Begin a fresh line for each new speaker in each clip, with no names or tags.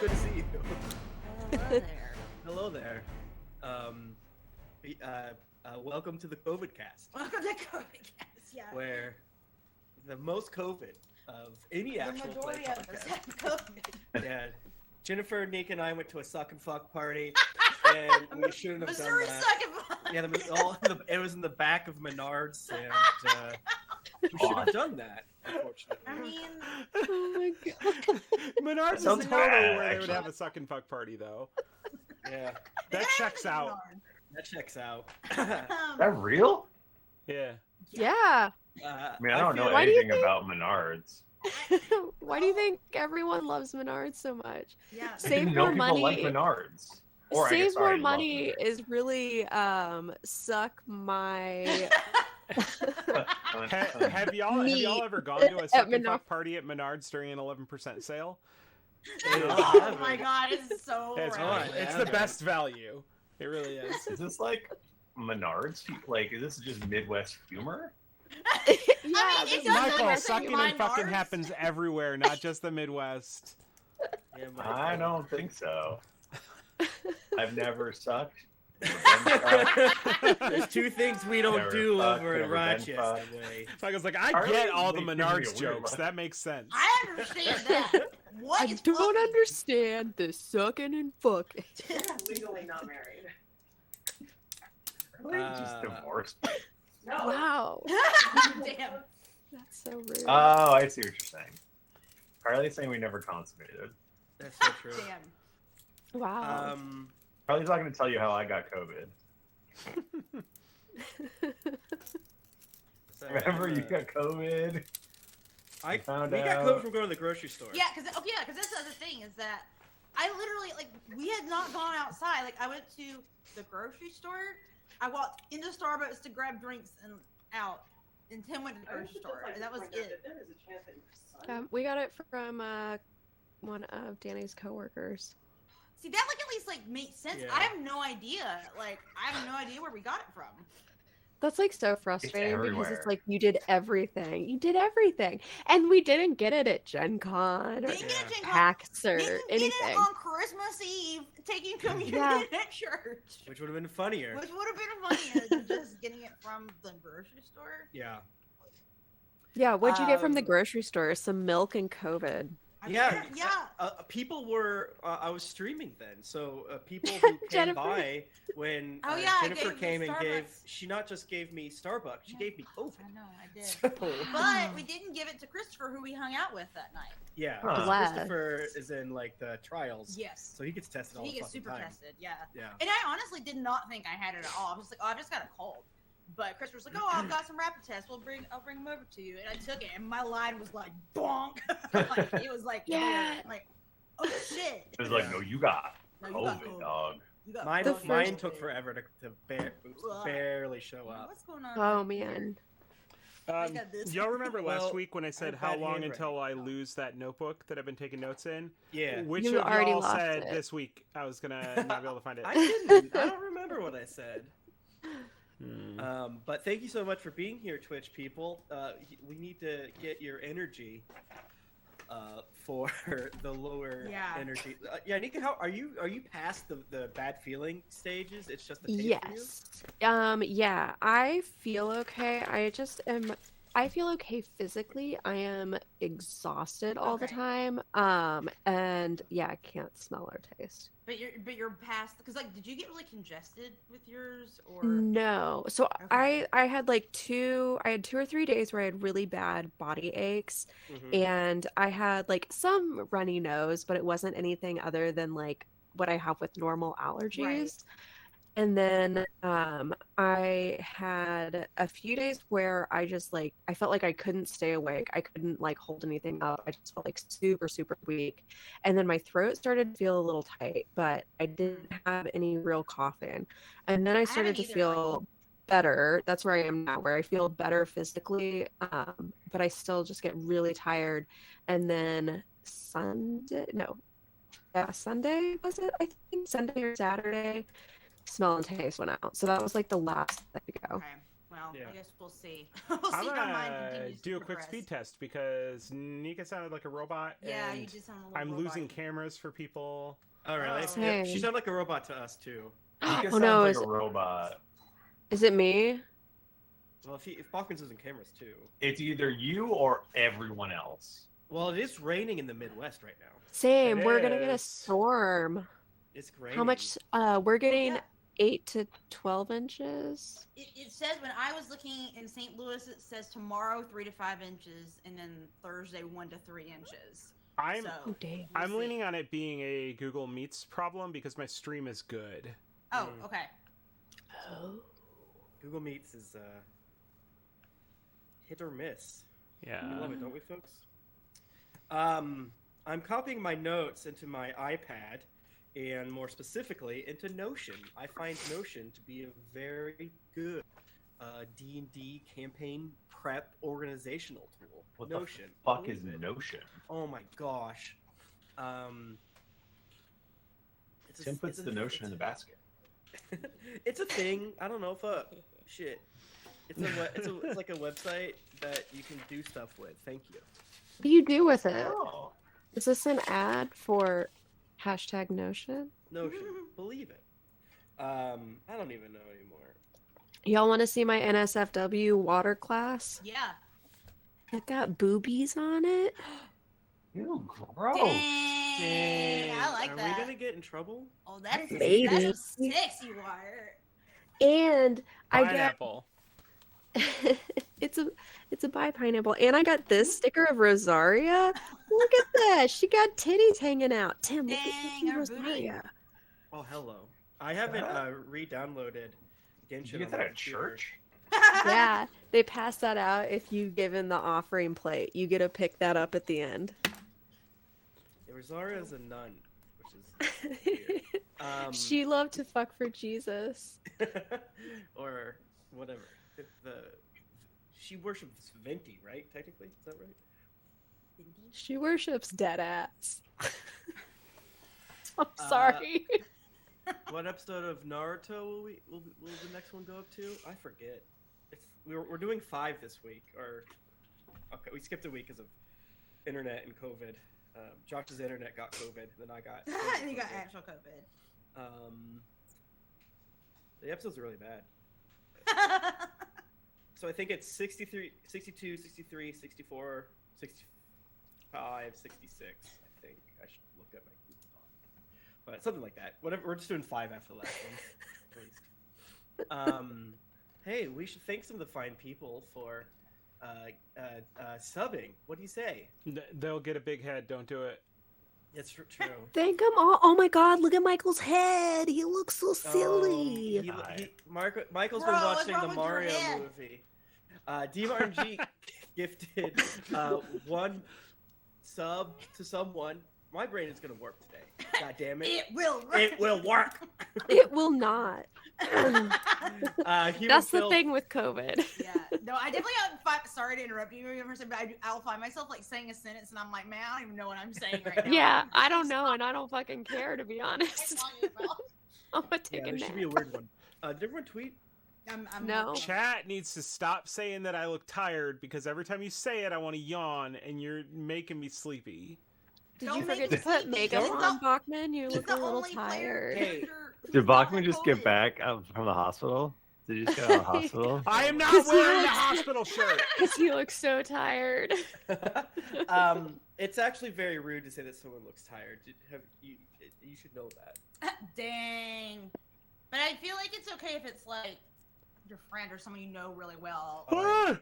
good to see you.
Hello there.
Hello there. Welcome to the COVID cast.
Welcome to COVID Cast, yeah.
Where the most COVID of any actual
The majority
play
of us
podcast.
have COVID.
Yeah, Jennifer, Nick, and I went to a suck and fuck party, and we shouldn't have
Missouri
done that.
suck and fuck.
Yeah, it was in the back of Menards, and we should have done that. Unfortunately,
I mean,
Oh my god.
Menards is
Sounds
totally
bad,
where they would
actually.
have a suck and fuck party, though.
yeah,
That checks out.
that checks out.
Is that real?
Yeah.
Yeah.
I mean, I don't know
Why do you
anything about Menards.
Why do you think everyone loves Menards so much?
Yeah.
I
Save
didn't know
more
people
money.
like Menards. Or I
Save
guess I
more
already love
money
Menards.
is really suck my
Have y'all
Me
ever gone to a
at
suck and
Menards.
fuck party at Menards during an 11% sale?
Oh my god, it's so
It's
rad.
fun. It's
Yeah.
the best value. It really is.
Is this like Menards? Like, is this just Midwest humor?
yeah,
it
this is
does
Michael,
look
sucking
like
and fucking
Menards.
happens everywhere, not just the Midwest.
Yeah,
I don't think so. I've never sucked.
There's two things we don't
Never
do
fucked,
over in
never been
Rochester.
fucked.
Way.
Michael's like, I
Harley
get all the
gives me a
Menards
weird
jokes.
look.
That makes sense.
I understand that. What
I
is
don't
fucking-
understand the sucking and fucking.
Legally not married.
Really? Just divorced.
No.
Wow.
Damn.
That's so rude.
Oh, I see what you're saying. Harley's saying we never consummated.
That's so true.
Damn.
Wow.
Harley's not going to tell you how I got COVID.
So,
Remember, you got COVID.
we got
found
COVID
out.
from going to the grocery store.
Yeah, because that's the other thing is that I literally we had not gone outside. Like I went to the grocery store. I walked into Starbucks to grab drinks and out. And Tim went to the grocery store, and that was it.
There is a chance that your son.
We got it from one of Danny's coworkers.
See, that at least makes sense.
Yeah.
I have no idea. I have no idea where we got it from.
That's so frustrating because
everywhere.
it's you did everything. You did everything. And we didn't get it at Gen Con or
Didn't get it at Gen Con.
PAX or
Didn't
anything.
get it on Christmas Eve, taking communion
Yeah.
at church.
Which would have been funnier.
Which would have been funnier than just getting it from the grocery store.
Yeah.
Yeah, what'd you get from the
Um,
grocery store? Some milk and COVID.
Yeah.
Yeah.
People were. I was streaming then, so people who came
Jennifer.
by when
Oh, yeah, I
Jennifer
gave you
came and gave.
Starbucks.
She not just gave me Starbucks. She gave me COVID.
I know, I did.
So,
But we didn't give it to Christopher, who we hung out with that night.
yeah,
Huh.
'cause
Bless.
Christopher is in the trials,
Yes.
so he gets tested all
He
the
gets
fucking
super
time.
tested, yeah.
Yeah.
And I honestly did not think I had it at all. I was just like, oh, I've just got a cold. But Christopher's like, oh, I've got some rapid tests. I'll bring them over to you. And I took it, and my line was like, bonk. It was like,
Yeah.
like, oh shit.
It was like, no, you got
No, you got
COVID,
COVID.
dog.
You got
Mine,
The
COVID.
mine
first-
took forever to barely show up.
What's going on?
Oh man.
I got this.
Y'all remember last
Well,
week when I said
I've
how
had
long
handwriting.
until I lose that notebook that I've been taking notes in?
Yeah.
Which
You
of
already
y'all
lost
said
it.
this week I was gonna not be able to find it?
I didn't. I don't remember what I said.
Hmm.
But thank you so much for being here, Twitch people. We need to get your energy for the lower
Yeah.
energy. Yeah, Nika, how are you? Are you past the bad feeling stages? It's just the taste for you?
Yes. Yeah, I feel okay. I feel okay physically. I am exhausted all the
Okay.
time. And yeah, I can't smell or taste.
But you're past, because did you get really congested with yours, or?
No. So
Okay.
I had two or 3 days where I had really bad body aches
Mhm.
and I had some runny nose, but it wasn't anything other than what I have with normal allergies. And then I had a few days where I just I felt like I couldn't stay awake. I couldn't hold anything up. I just felt super, super weak. And then my throat started to feel a little tight, but I didn't have any real coughing. And then I started to
haven't either,
feel better. That's where I am now, where I feel better physically, but I still just get really tired. And then Sunday was it? I think Sunday or Saturday, smell and taste went out. So that was the last thing to go.
Okay. Well,
Yeah.
I guess we'll see. We'll see
I'm
how mine
gonna
continues
do
to
a quick
progress.
speed test because Nika sounded like a robot.
Yeah,
and
you just sound a little
I'm
robot-y.
losing cameras for people.
Oh, really?
Oh.
Yeah, she
Same.
sounded like a robot to us too.
Nika
Oh
sounds
no,
like
is
a robot.
it me?
Well, if Bachman's using cameras too.
It's either you or everyone else.
Well, it is raining in the Midwest right now.
Same.
It
We're gonna get a
is.
storm.
It's raining.
How much? We're getting
Yeah.
8 to 12 inches.
It says when I was looking in St. Louis, it says tomorrow 3 to 5 inches, and then Thursday 1 to 3 inches.
I'm
So,
Oh dang.
we'll
I'm
see.
leaning on it being a Google Meets problem because my stream is good.
Oh, okay.
Oh.
Google Meets is hit or miss.
Yeah.
We love it, don't we, folks? I'm copying my notes into my iPad, and more specifically into Notion. I find Notion to be a very good D&D campaign prep organizational tool.
What
Notion.
the fuck
Believe
is
it.
Notion?
Oh my gosh. It's
Tim puts the Notion in the basket.
It's a thing. I don't know if shit. It's like a website that you can do stuff with. Thank you.
What do you do with it?
Oh.
Is this an ad for #Notion?
Notion. Believe it. I don't even know anymore.
Y'all want to see my NSFW water class?
Yeah.
It got boobies on it.
Ew, gross.
Dang. I like
Are
that.
we gonna get in trouble?
Oh, that's
Maybe.
that's a sexy wire.
And I got
Pineapple.
it's a bi pineapple. And I got this sticker of Rosaria. Look at that. She got titties hanging out. Tim, look
Dang,
at
our
Rosaria.
Oh, hello. I haven't re-downloaded Genshin.
Did you get
on
that
my
at
computer.
church?
Yeah, they pass that out if you give in the offering plate. You get to pick that up at the end.
Yeah, Rosaria is a nun, which is weird.
She loved to fuck for Jesus.
or whatever. She worships Venti, right? Technically, is that right?
She worships dead ass. I'm sorry.
What episode of Naruto will the next one go up to? I forget. We're doing 5 this week, or okay, we skipped a week because of internet and COVID. Josh's internet got COVID, then I got.
And you got actual COVID.
The episodes are really bad. So I think it's 63, 62, 63, 64, 65, 66. I think I should look at my coupon. But something like that. Whatever. We're just doing 5 after the last one, at least. Hey, we should thank some of the fine people for subbing. What do you say?
They'll get a big head. Don't do it.
It's true.
Thank him all. Oh my god, look at Michael's head. He looks so silly.
Michael's
Bro,
been
what's
watching
wrong
the
with your
Mario
head?
movie. DMRG gifted 1 sub to someone. My brain is gonna work today. God damn it!
It will.
It will work.
It will not. That's the
Phil-
thing with COVID.
Yeah. No, I definitely got. Sorry to interrupt you, but I'll find myself like saying a sentence, and I'm like, man, I don't even know what I'm saying right now.
Yeah, I don't know, and I don't fucking care, to be honest. I'm gonna take
Yeah,
a
there should
nap.
be a weird one. Did everyone tweet?
I'm
No.
Chat needs to stop saying that I look tired because every time you say it, I want to yawn, and you're making me sleepy.
Did
Don't
you
make
forget
me
to put
sleepy.
makeup
He's
on,
the-
Bachman? You
He's
look
the
a little
only player
tired.
Hey.
who's
Did
not
Bachman
had
just get
COVID.
back from the hospital? Did he just get out of the hospital?
I am not
Because he
wearing the
looks-
hospital shirt.
Because he looks so tired.
It's actually very rude to say that someone looks tired. You should know that.
Dang. But I feel like it's okay if it's like your friend or someone you know really well.
You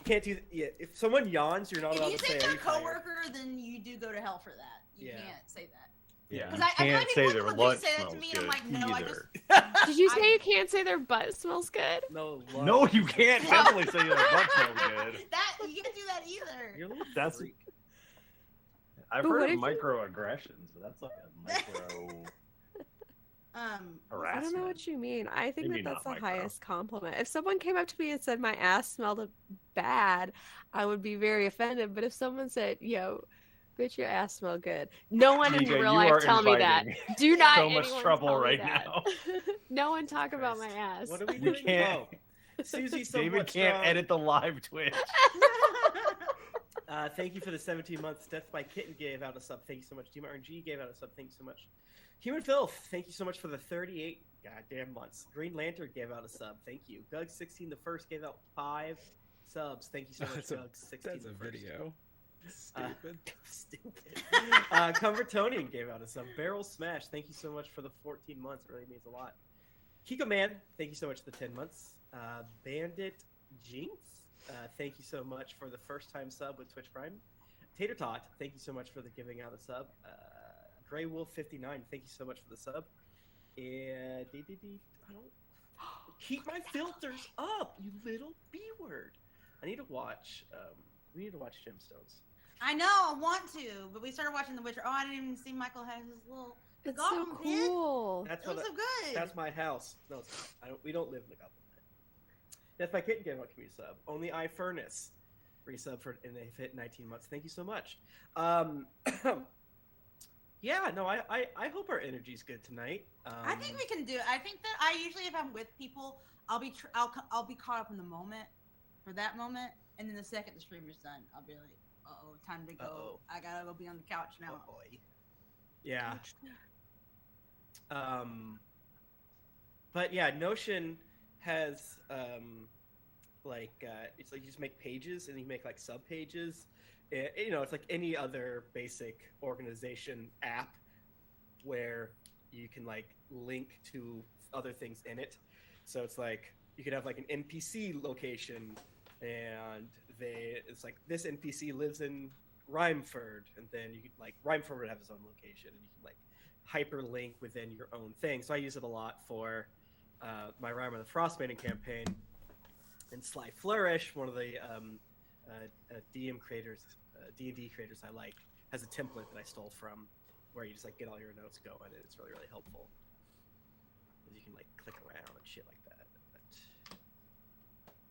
can't do. Yeah, if someone yawns, you're not
If
allowed
you
to
say
say.
it's
"Are
your
you tired?"
coworker, then you do go to hell for that. You
Yeah.
can't say that.
Yeah.
Because I feel
Can't
like
say
people
their
would
lunch
say that to
smells
me, and I'm like,
good
no, I
either.
just.
Did you say you can't say their butt smells good?
No.
No, you can't definitely say your butt smells good.
That you can't do that either.
You're a little
That's-
freak.
I've
But
heard
what
of
if you-
microaggressions, but that's like a micro
I
harassment.
don't know what you mean. I think
Maybe
that that's
not
the
micro.
highest compliment. If someone came up to me and said my ass smelled bad, I would be very offended. But if someone said, "Yo, bitch, your ass smell good," no one in
Nika,
real
you
life
are
tell me that.
inviting
Do not
so much
anyone
trouble
tell me
right
that.
now.
No one talk about my ass.
What are we
You
doing?
can't.
Oh, Susie, so
David can't edit the live Twitch.
Thank you for the 17 months. Death by Kitten gave out a sub. Thank you so much. Team RNG gave out a sub. Thank you so much. Human Filth, thank you so much for the 38 goddamn months. Green Lantern gave out a sub. Thank you. Gug16 the first gave out 5 subs. Thank you so much, Gug16.
That's a video. Stupid.
Stupid. Convertonian gave out a sub. Barrel Smash, thank you so much for the 14 months. It really means a lot. Kiko Man, thank you so much for the 10 months. Bandit Jinx, thank you so much for the first time sub with Twitch Prime. Tater Tot, thank you so much for the giving out a sub. Grey Wolf 59, thank you so much for the sub. And I don't keep my filters up, you little B word. I need to watch. We need to watch Gemstones.
I know, I want to, but we started watching The Witcher. Oh, I didn't even see Michael has his little.
It's so cool.
That's
It looks so good.
That's my house. No, it's not. We don't live in a goblin pit. Death by Kitten gave out community sub. Only I Furnace resub for and they've hit 19 months. Thank you so much. Yeah, no, I hope our energy's good tonight.
I think we can do it. I think that I usually, if I'm with people, I'll be caught up in the moment for that moment, and then the second the stream is done, I'll be like, time to go.
Uh-oh.
I gotta go be on the couch now.
Oh boy. Yeah. But yeah, Notion has it's like you just make pages and you make like sub pages. It's like any other basic organization app where you can like link to other things in it. So it's like you could have like an NPC location, and it's like this NPC lives in Rimeford, and then you could like Rimeford would have its own location, and you can like hyperlink within your own thing. So I use it a lot for my Rime of the Frostmaiden campaign. And Sly Flourish, one of the DM creators, D&D creators I like, has a template that I stole from, where you just like get all your notes going, and it's really, really helpful. You can like click around and shit like that. But,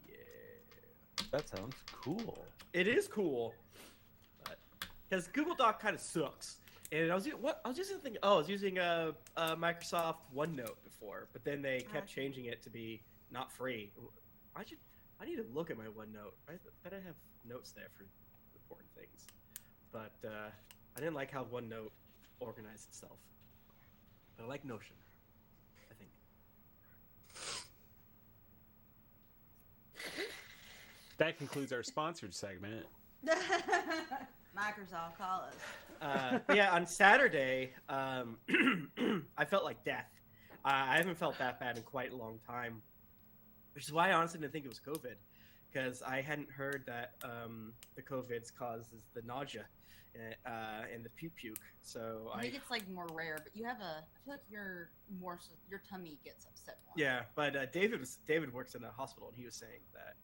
yeah,
That sounds cool.
it is cool, but because Google Doc kind of sucks. And I was using Microsoft OneNote before, but then they kept changing it to be not free. I need to look at my OneNote. I bet I have notes there for important things, but I didn't like how OneNote organized itself. But I like Notion, I think.
That concludes our sponsored segment.
Microsoft, call us.
Yeah, on Saturday, I felt like death. I haven't felt that bad in quite a long time, which is why I honestly didn't think it was COVID, because I hadn't heard that the COVID's causes the nausea and the puke. So
I think it's like more rare, but you have I feel like your tummy gets upset more.
Yeah, but David works in a hospital, and he was saying that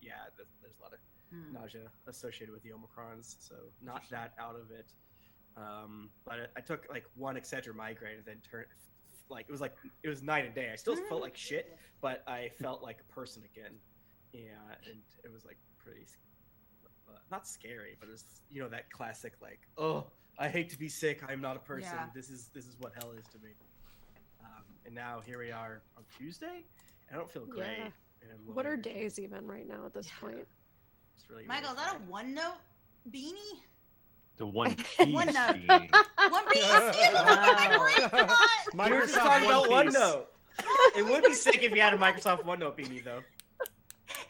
there's a lot of nausea associated with the Omicrons, so not that out of it. But I took like one Excedrin migraine and then turned it was night and day. I still felt like shit, but I felt like a person again. Yeah, and it was like pretty not scary, but it's that classic like, oh, I hate to be sick. I'm not a person.
Yeah.
This is what hell is to me. And now here we are on Tuesday, and I don't feel great.
Yeah.
And I'm
What are
worried.
days even right now at this point?
It's really,
Michael, is
really
that a OneNote beanie?
The One Piece
OneNote.
beanie.
One Piece. I believe not.
We were just
Microsoft
talking about
One Piece.
OneNote. It would be sick if you had a Microsoft OneNote beanie, though.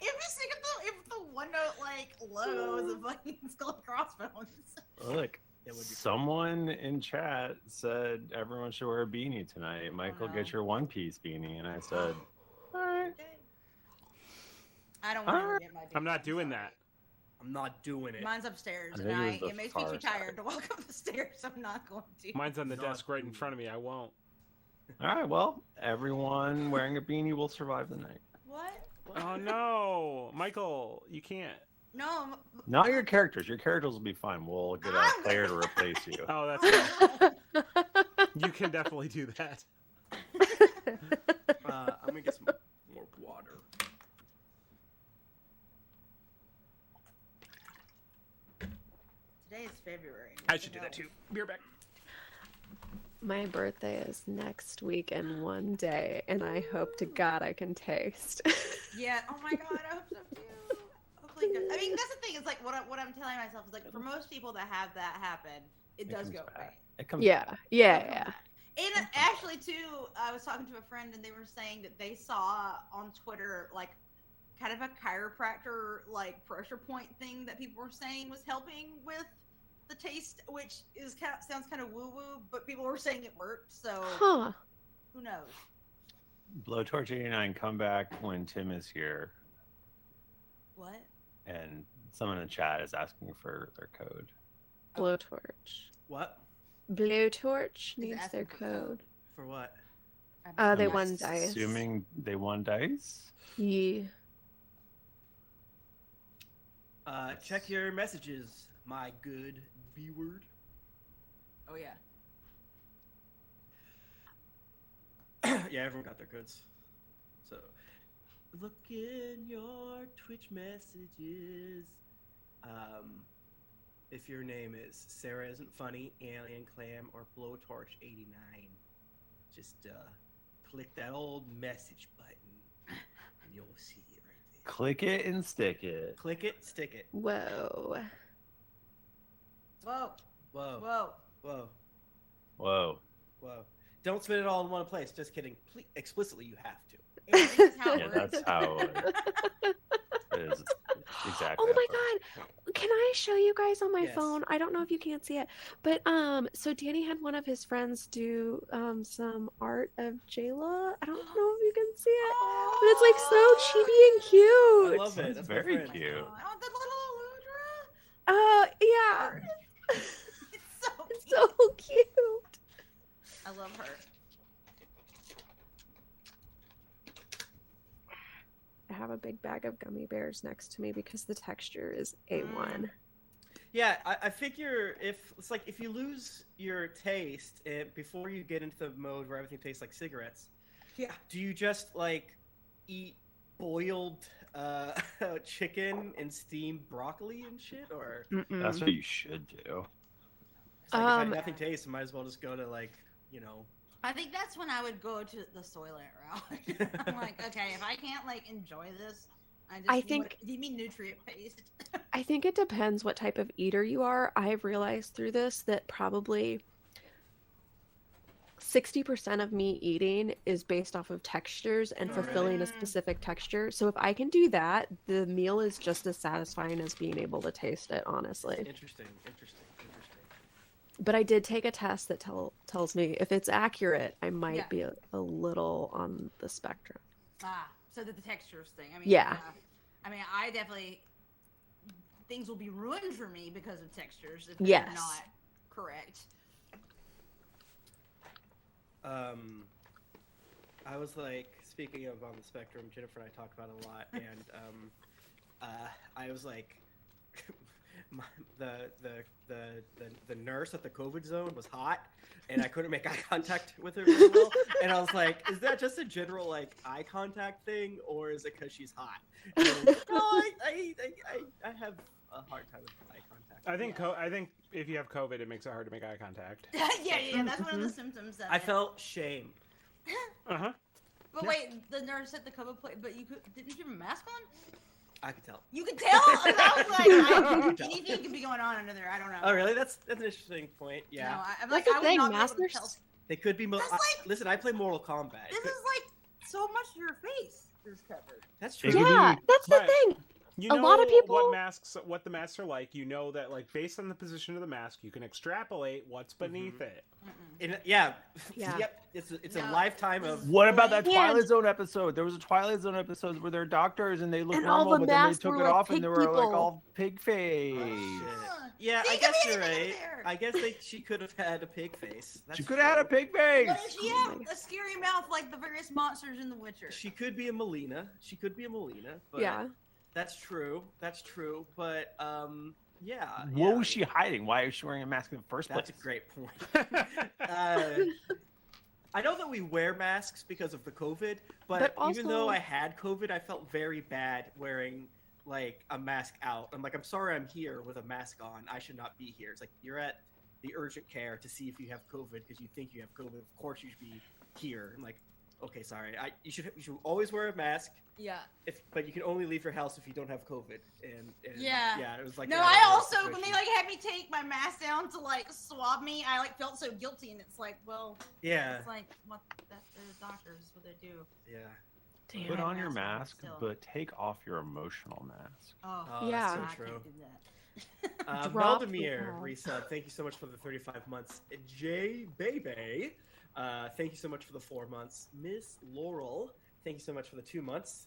It'd be sick if the OneNote logo was a fucking skull and crossbones.
Look,
It would be
someone in chat said everyone should wear a beanie tonight. Michael,
no.
get your One Piece beanie. And I said, all right.
I don't want to get my.
I'm not doing that.
I'm not doing it.
Mine's upstairs,
I
and
think it was the
it makes me
far
too tired to walk up the stairs. So I'm not going to.
Mine's on the
Not
desk right in
doing
front of me. I won't.
All right, well, everyone wearing a beanie will survive the night.
What?
Oh no, Michael, you can't.
No.
Not your characters. Your characters will be fine. We'll get a player to replace you.
Oh, that's fine. You can definitely do that.
I'm gonna get some more water.
Today is February.
I should do that too. Be right back.
My birthday is next week in one day, and I hope to God I can taste.
Yeah. Oh my god, I hope so too. Hopefully, good. I mean, that's the thing. Is like what I'm telling myself is like for most people that have that happen, it does
comes
go
back.
away.
It comes
Yeah,
back.
yeah.
And actually, too, I was talking to a friend, and they were saying that they saw on Twitter like kind of a chiropractor like pressure point thing that people were saying was helping with the taste, which is sounds kind of woo woo, but people were saying it worked. So
Huh.
who knows?
Blowtorch 89, come back when Tim is here.
What?
And someone in the chat is asking for their code.
Blowtorch.
What?
Blowtorch needs
asking
their
for code.
code.
For what?
They
I'm
won dice.
Assuming they won dice?
Yeah.
Check your messages, my good B word.
Oh yeah.
Yeah, everyone got their codes. So, look in your Twitch messages. If your name is Sarah Isn't Funny, Alien Clam, or Blowtorch 89, just click that old message button, and you'll see it right there.
Click it and stick it.
Click it, stick it.
Whoa.
Whoa.
Whoa,
Whoa.
whoa,
Whoa.
whoa! Don't spin it all in one place. Just kidding. Explicitly, you have to.
This is how it
Yeah,
works.
that's how it is. Exactly.
Oh my
how it
god. Can I show you guys on my
Yes.
phone? I don't know if you can't see it. But so Danny had one of his friends do some art of Jayla. I don't know if you can see it. But it's like so chibi and cute.
I love it.
That's
That's
very
my friend.
cute.
Oh, the little Ludra.
Yeah.
It's so
It's
cute.
so cute.
I love her.
I have a big bag of gummy bears next to me because the texture is A1.
Yeah, I figure if it's like if you lose your taste before you get into the mode where everything tastes like cigarettes,
Yeah.
do you just like eat boiled chicken and steamed broccoli and shit, or
Mm-mm.
That's what you should do.
it's like if I had
Um,
nothing taste, I might as well just go to like
I think that's when I would go to the Soylent route. I'm like, okay, if I can't like enjoy this,
I
need
think-
give me nutrient paste.
I think it depends what type of eater you are. I've realized through this that probably 60% of me eating is based off of textures and
Oh,
fulfilling
really?
a specific texture. So if I can do that, the meal is just as satisfying as being able to taste it, honestly.
interesting.
But I did take a test that tells me if it's accurate, I might
Yeah.
be a little on the spectrum.
So that the textures thing. I mean,
Yeah.
I mean, I definitely things will be ruined for me because of textures if
Yes.
they're not correct.
I was like, speaking of on the spectrum, Jennifer and I talk about it a lot, and I was like, the nurse at the COVID zone was hot, and I couldn't make eye contact with her very well, and I was like, is that just a general like eye contact thing, or is it because she's hot? And no, I have a hard time with eye contact.
I think if you have COVID, it makes it hard to make eye contact.
yeah, that's one of the symptoms. Of
I
it.
felt shame.
Uh huh.
But
Yeah.
wait, the nurse at the COVID plate, but didn't you have a mask on?
I could tell.
You could tell. And I was like,
tell.
anything could be going on under there. I don't know.
Oh, really? That's an interesting point. Yeah,
No, I'm
That's
like,
the
I would
thing,
not be able to
masters-
tell.
they could be.
That's like-
Listen, I play Mortal Kombat.
This is like so much of your face is covered.
That's
It
true.
could
Yeah,
be-
that's the
Right.
thing.
You
A
know
lot of people-
what the masks are like. You know that like based on the position of the mask, you can extrapolate what's beneath it.
Yeah.
Yeah.
Yep. It's a
No.
lifetime of.
What about that
And-
Twilight Zone episode? There was a Twilight Zone episode where they're doctors and they look
And all
normal,
the
but then they
masks
took
were
it
like
off and
pig
they were like
people.
all pig face.
Yeah,
See,
I
you
guess
can
you're
be anything
right.
there.
I guess she could have had a pig face. That's
She could have had a
true.
pig face.
What if she have a scary mouth like the various monsters in The Witcher?
She could be a Melina. But
Yeah.
That's true. But yeah.
What was she hiding? Why is she wearing a mask in the first place?
That's a great point. I know that we wear masks because of the COVID, but
But
even though
also-
I had COVID, I felt very bad wearing like a mask out. I'm like, I'm sorry, I'm here with a mask on. I should not be here. It's like you're at the urgent care to see if you have COVID because you think you have COVID. Of course, you should be here. I'm like, okay, sorry. You should always wear a mask.
Yeah.
But you can only leave your house if you don't have COVID. And
Yeah.
It was like
No,
that
I
whole
also when they
situation.
like had me take my mask down to like swab me, I like felt so guilty, and it's like, well,
Yeah.
it's like what that's the doctors what they do.
Yeah.
Damn.
Put on your
Mask on
mask,
still.
but take off your emotional mask.
Oh,
Oh,
Yeah.
that's
I
so true.
can't do that.
Drop the
Valdemir
ball.
resub, thank you so much for the 35 months. J Bebe, thank you so much for the 4 months. Miss Laurel, thank you so much for the 2 months.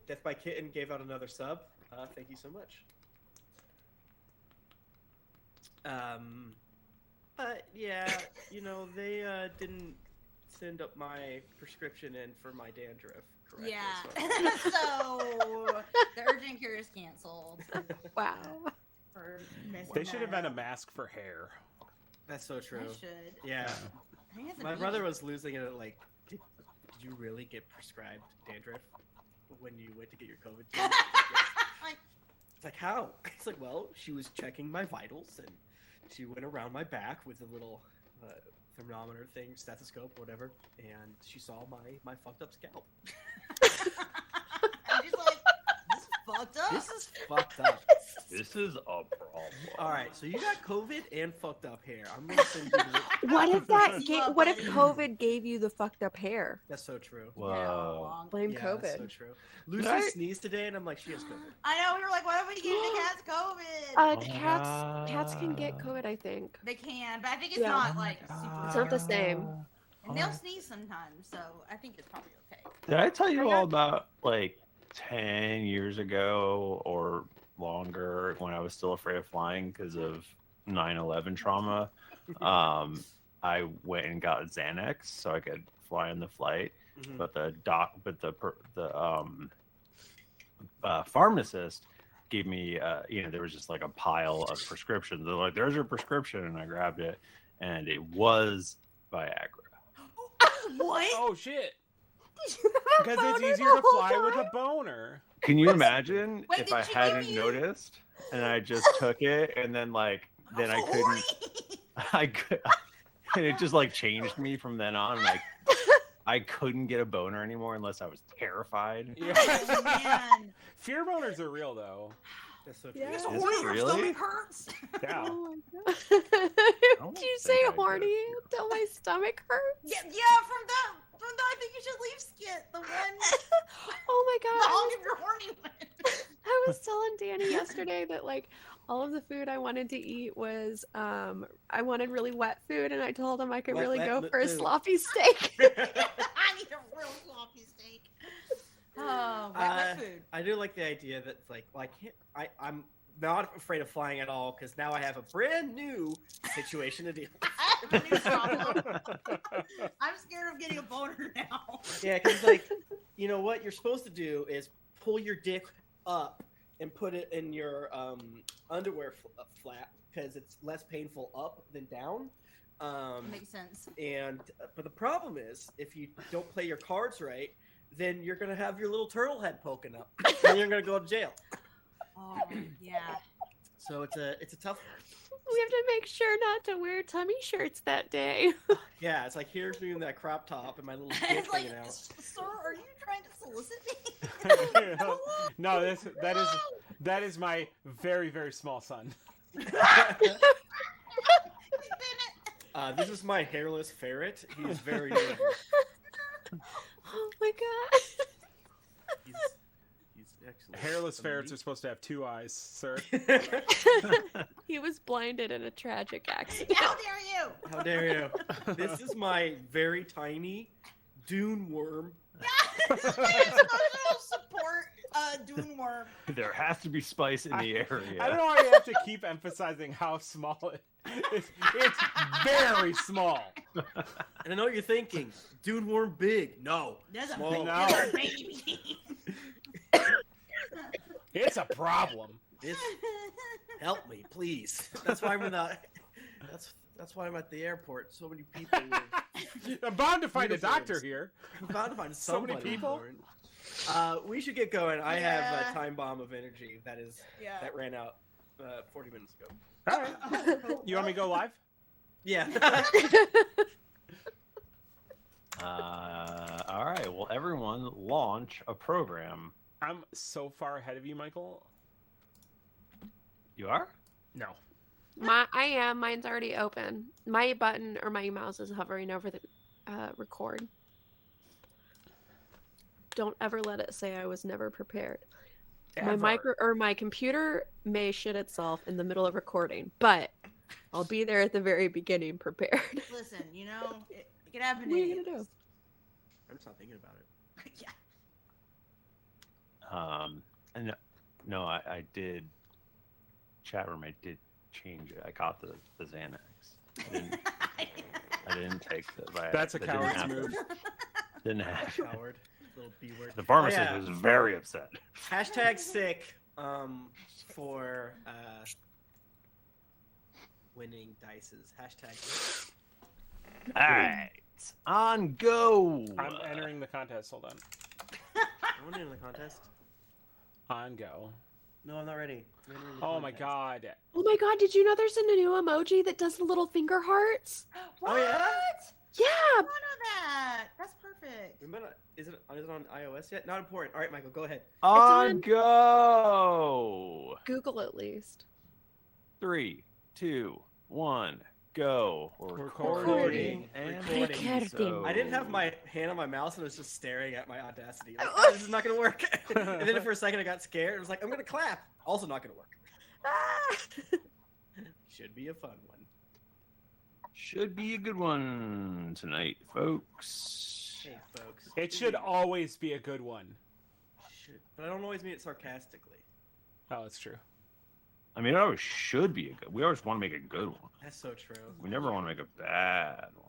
Death by Kitten gave out another sub. Thank you so much. Yeah, they didn't send up my prescription in for my dandruff correctly.
Yeah.
So.
So the urgent care is canceled.
Wow.
For messing
They should have
that
been a
up.
mask for hair.
That's so true.
I should.
Yeah.
I think that's a
My
bee.
brother was losing it. Like, did you really get prescribed dandruff when you went to get your COVID? Yes.
Like,
It's like, how? It's like, well, she was checking my vitals and she went around my back with a little thermometer thing, stethoscope, whatever, and she saw my fucked up scalp.
I'm just like, this is fucked up.
This is fucked up.
This is a problem.
All right, so you got COVID and fucked up hair. I'm gonna send you.
What if that?
Yeah,
What if
buddy.
COVID gave you the fucked up hair?
That's so true.
Whoa.
Blame
Yeah,
COVID.
that's so true. Lucy
Right?
sneezed today, and I'm like, she has COVID.
I know, we were like, what if we gave the cats COVID?
Oh my
Cats can get
God.
COVID, I think.
They can, but I think it's
Yeah.
not like super
It's not the
terrible.
same.
And they'll sneeze sometimes, so I think it's probably okay.
Did I tell you
I
all about like 10 years ago or longer when I was still afraid of flying because of 9/11 trauma? I went and got Xanax so I could fly on the flight,
Mhm.
but the pharmacist gave me there was just like a pile of prescriptions. They're like, there's your prescription, and I grabbed it, and it was Viagra.
What?
Oh shit!
Because
Because it's easier to fly with a boner.
Can you imagine
Wait,
if
did
I
she
hadn't
give you-
noticed and I just took it and then then I couldn't I could and it just like changed me from then on. Like I couldn't get a boner anymore unless I was terrified.
Yeah.
Oh, man.
Fear boners are real though.
That's so true.
Yeah.
It's
Is it
horny, your
really?
stomach hurts.
Yeah.
Oh my god.
don't
Did you
think
say
I did.
horny until my stomach hurts?
Yeah, from the I think you should leave skit. The one
Oh my
the
god.
hog of your horny one.
I was telling Danny yesterday that like all of the food I wanted to eat was I wanted really wet food, and I told him I could
Wet,
really
wet
go for a
food.
sloppy steak.
I need a real sloppy steak. Oh, wet food.
I do like the idea that like, well, I'm not afraid of flying at all because now I have a brand new situation to deal with.
I have a new problem. I'm scared of getting a boner now.
Yeah, because like, you know what you're supposed to do is pull your dick up and put it in your underwear flap because it's less painful up than down.
Makes sense.
But the problem is if you don't play your cards right, then you're gonna have your little turtle head poking up, and you're gonna go to jail.
Oh, yeah.
So it's a tough.
We have to make sure not to wear tummy shirts that day.
Yeah, it's like here's me in that crop top and my little dick
It's like,
hanging out.
sir, are you trying to solicit me?
No, that is my very, very small son.
This is my hairless ferret. He is very good.
Oh my god.
He's excellent.
Hairless ferrets are supposed to have 2 eyes, sir.
He was blinded in a tragic accident.
How dare you?
How dare you? This is my very tiny dune worm.
Emotional support, dune worm.
There has to be spice in the area.
I don't know why you have to keep emphasizing how small it is. It's very small.
And I know what you're thinking. Dune worm big. No.
There's a
Small.
big
No.
baby.
It's a problem.
This, help me, please. That's why I'm not. That's why I'm at the airport. So many people.
I'm bound to find a
Uniforms.
doctor here.
I'm bound to find
So many
somebody
people?
important. We should get going. I have
Yeah.
a time bomb of energy that
Yeah.
ran out 40 minutes ago.
All right. You want me to go live?
Yeah.
All right. Well, everyone launch a program.
I'm so far ahead of you, Michael.
You are?
No.
I am. Mine's already open. My button or my mouse is hovering over the record. Don't ever let it say I was never prepared. My computer may shit itself in the middle of recording, but I'll be there at the very beginning prepared.
Listen, it could happen.
What are you gonna do?
I'm just not thinking about it.
Yeah.
And no, I did. Chat room, I did change it. I caught the Xanax. I didn't take the.
That's a
I didn't
coward's
have to.
move.
Didn't have.
Coward. Little B word.
The pharmacist
Oh, yeah.
was very upset.
Hashtag sick for winning dices. Hashtag sick.
All right, on go.
I'm entering the contest. Hold on.
I want to enter the contest.
On go.
No, I'm not ready. I'm entering the
Oh my
contest.
god.
Oh my god, did you know there's a new emoji that does the little finger hearts?
Oh, yeah?
Yeah!
I know that. That's perfect.
We might not, is it on iOS yet? Not important. All right, Michael, go ahead.
On
on-
go.
Google at least.
3, 2, 1, go. We're
Recording.
and
Recording.
I didn't have my hand on my mouse and I was just staring at my Audacity. Like, oh, this is not going to work. And then for a second I got scared. I was like, I'm going to clap. Also not going to work.
Ah!
Should be a fun one.
Should be a good one tonight, folks.
Hey, folks.
It should always be a good one.
Should. But I don't always mean it sarcastically.
Oh, it's true.
I mean, it always should be a good. We always want to make a good one.
That's so true.
We never want to make a bad one.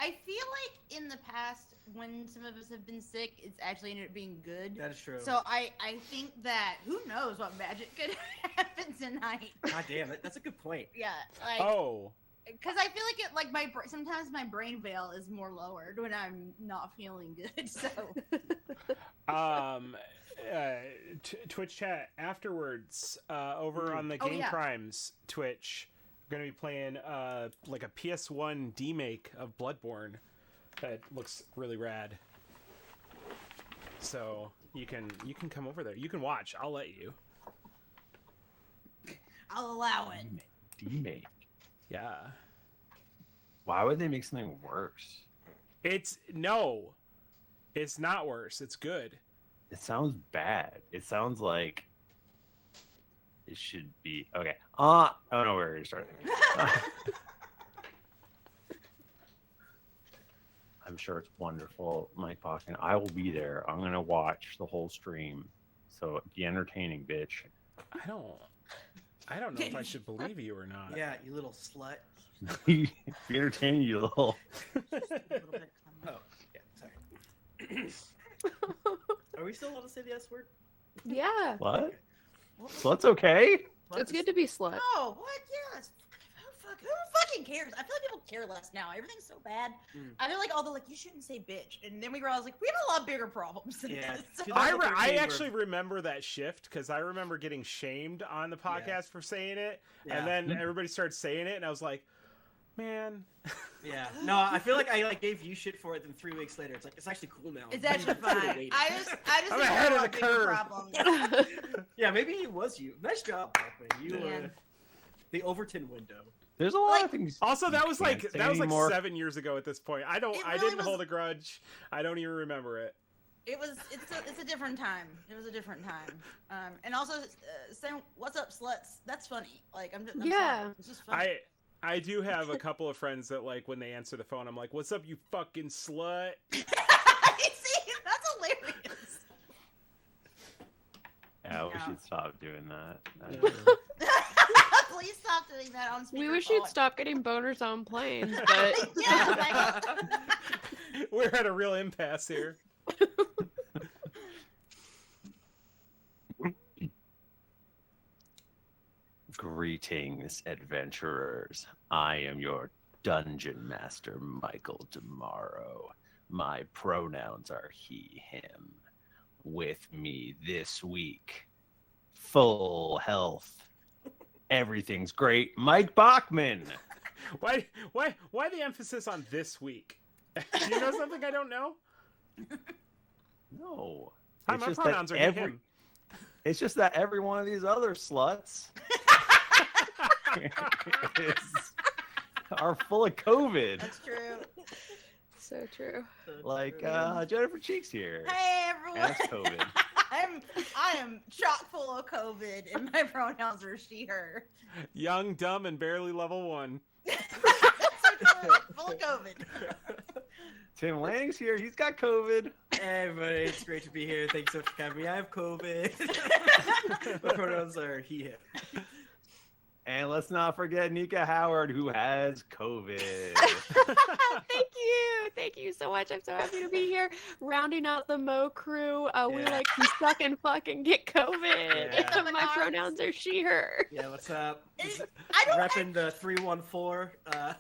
I feel like in the past, when some of us have been sick, it's actually ended up being good.
That is true.
So I think that who knows what magic could happen tonight.
God damn it. That's a good point.
Yeah, like
Oh.
because I feel like it like sometimes my brain veil is more lowered when I'm not feeling good. So
Twitch chat afterwards over on the
Oh,
Game
yeah.
Crimes Twitch. We're gonna be playing like a PS1 demake of Bloodborne that looks really rad. So you can come over there. You can watch. I'll let you.
I'll allow it.
Demake.
Yeah.
Why would they make something worse?
It's not worse. It's good.
It sounds bad. It sounds like it should be okay. I don't know where you're starting. I'm sure it's wonderful, Mike Balkin. I will be there. I'm gonna watch the whole stream. So be entertaining, bitch.
I don't know if I should believe you or not.
Yeah, you little slut.
Be entertaining, you little.
Just a little bit.
Oh, yeah, sorry. Are we still allowed to say the S word?
Yeah.
What? So that's okay.
It's good to be slut.
Oh, what? Yes. Who fucking cares? I feel like people care less now. Everything's so bad.
Mm.
I feel like all the you shouldn't say bitch, and then we realized we have a lot bigger problems. Than
Yeah.
this. So-
I
2013
actually remember that shift because I remember getting shamed on the podcast
Yeah.
for saying it,
Yeah.
and then everybody started saying it, and I was like, man.
Yeah. No, I feel like I gave you shit for it, then 3 weeks later, it's actually cool now.
It's actually
You could've
fine.
waited.
I just
I'm
think
ahead
we
of
have
the
bigger
curve.
problems.
Yeah, maybe it was you. Nice job, Hoffman. You
Yeah.
were the Overton window.
There's a lot of things.
Also, that
you
was
can't
like
say
7 years ago at this point. I
It really
didn't
was-
hold a grudge. I don't even remember it.
It's a different time. It was a different time. And also saying "What's up, sluts?" That's funny. Like I'm
Yeah.
sorry. It's just funny.
I do have a couple of friends that like when they answer the phone, I'm like, "What's up, you fucking slut?"
See, that's hilarious.
Yeah, we
Yeah.
should stop doing that.
Please stop doing that on speaker.
We wish you'd stop getting boners on planes, but
Yeah,
We're at a real impasse here.
Greetings, adventurers. I am your dungeon master, Michael Tomorrow. My pronouns are he, him. With me this week, full health. Everything's great. Mike Bachman.
Why the emphasis on this week? Do you know something I don't know?
No.
Hi,
It's
my
just that
pronouns are he, him.
It's just that every one of these other sluts are full of COVID.
That's true.
So true.
Like Jennifer Cheeks here.
Hey everyone.
That's COVID.
I am chock full of COVID, and my pronouns are she/her.
Young, dumb, and barely level 1.
Full of COVID.
Tim Lanning's here. He's got COVID.
Hey everybody, it's great to be here. Thanks so much for having me. I have COVID. My pronouns are he, him.
And let's not forget Nika Howard, who has COVID.
Thank you so much. I'm so happy to be here, rounding out the Mo crew. We
Yeah.
like to suck and fuck and get COVID.
Yeah.
My pronouns are she/her.
Yeah, what's up?
I don't.
Repping the 314.
I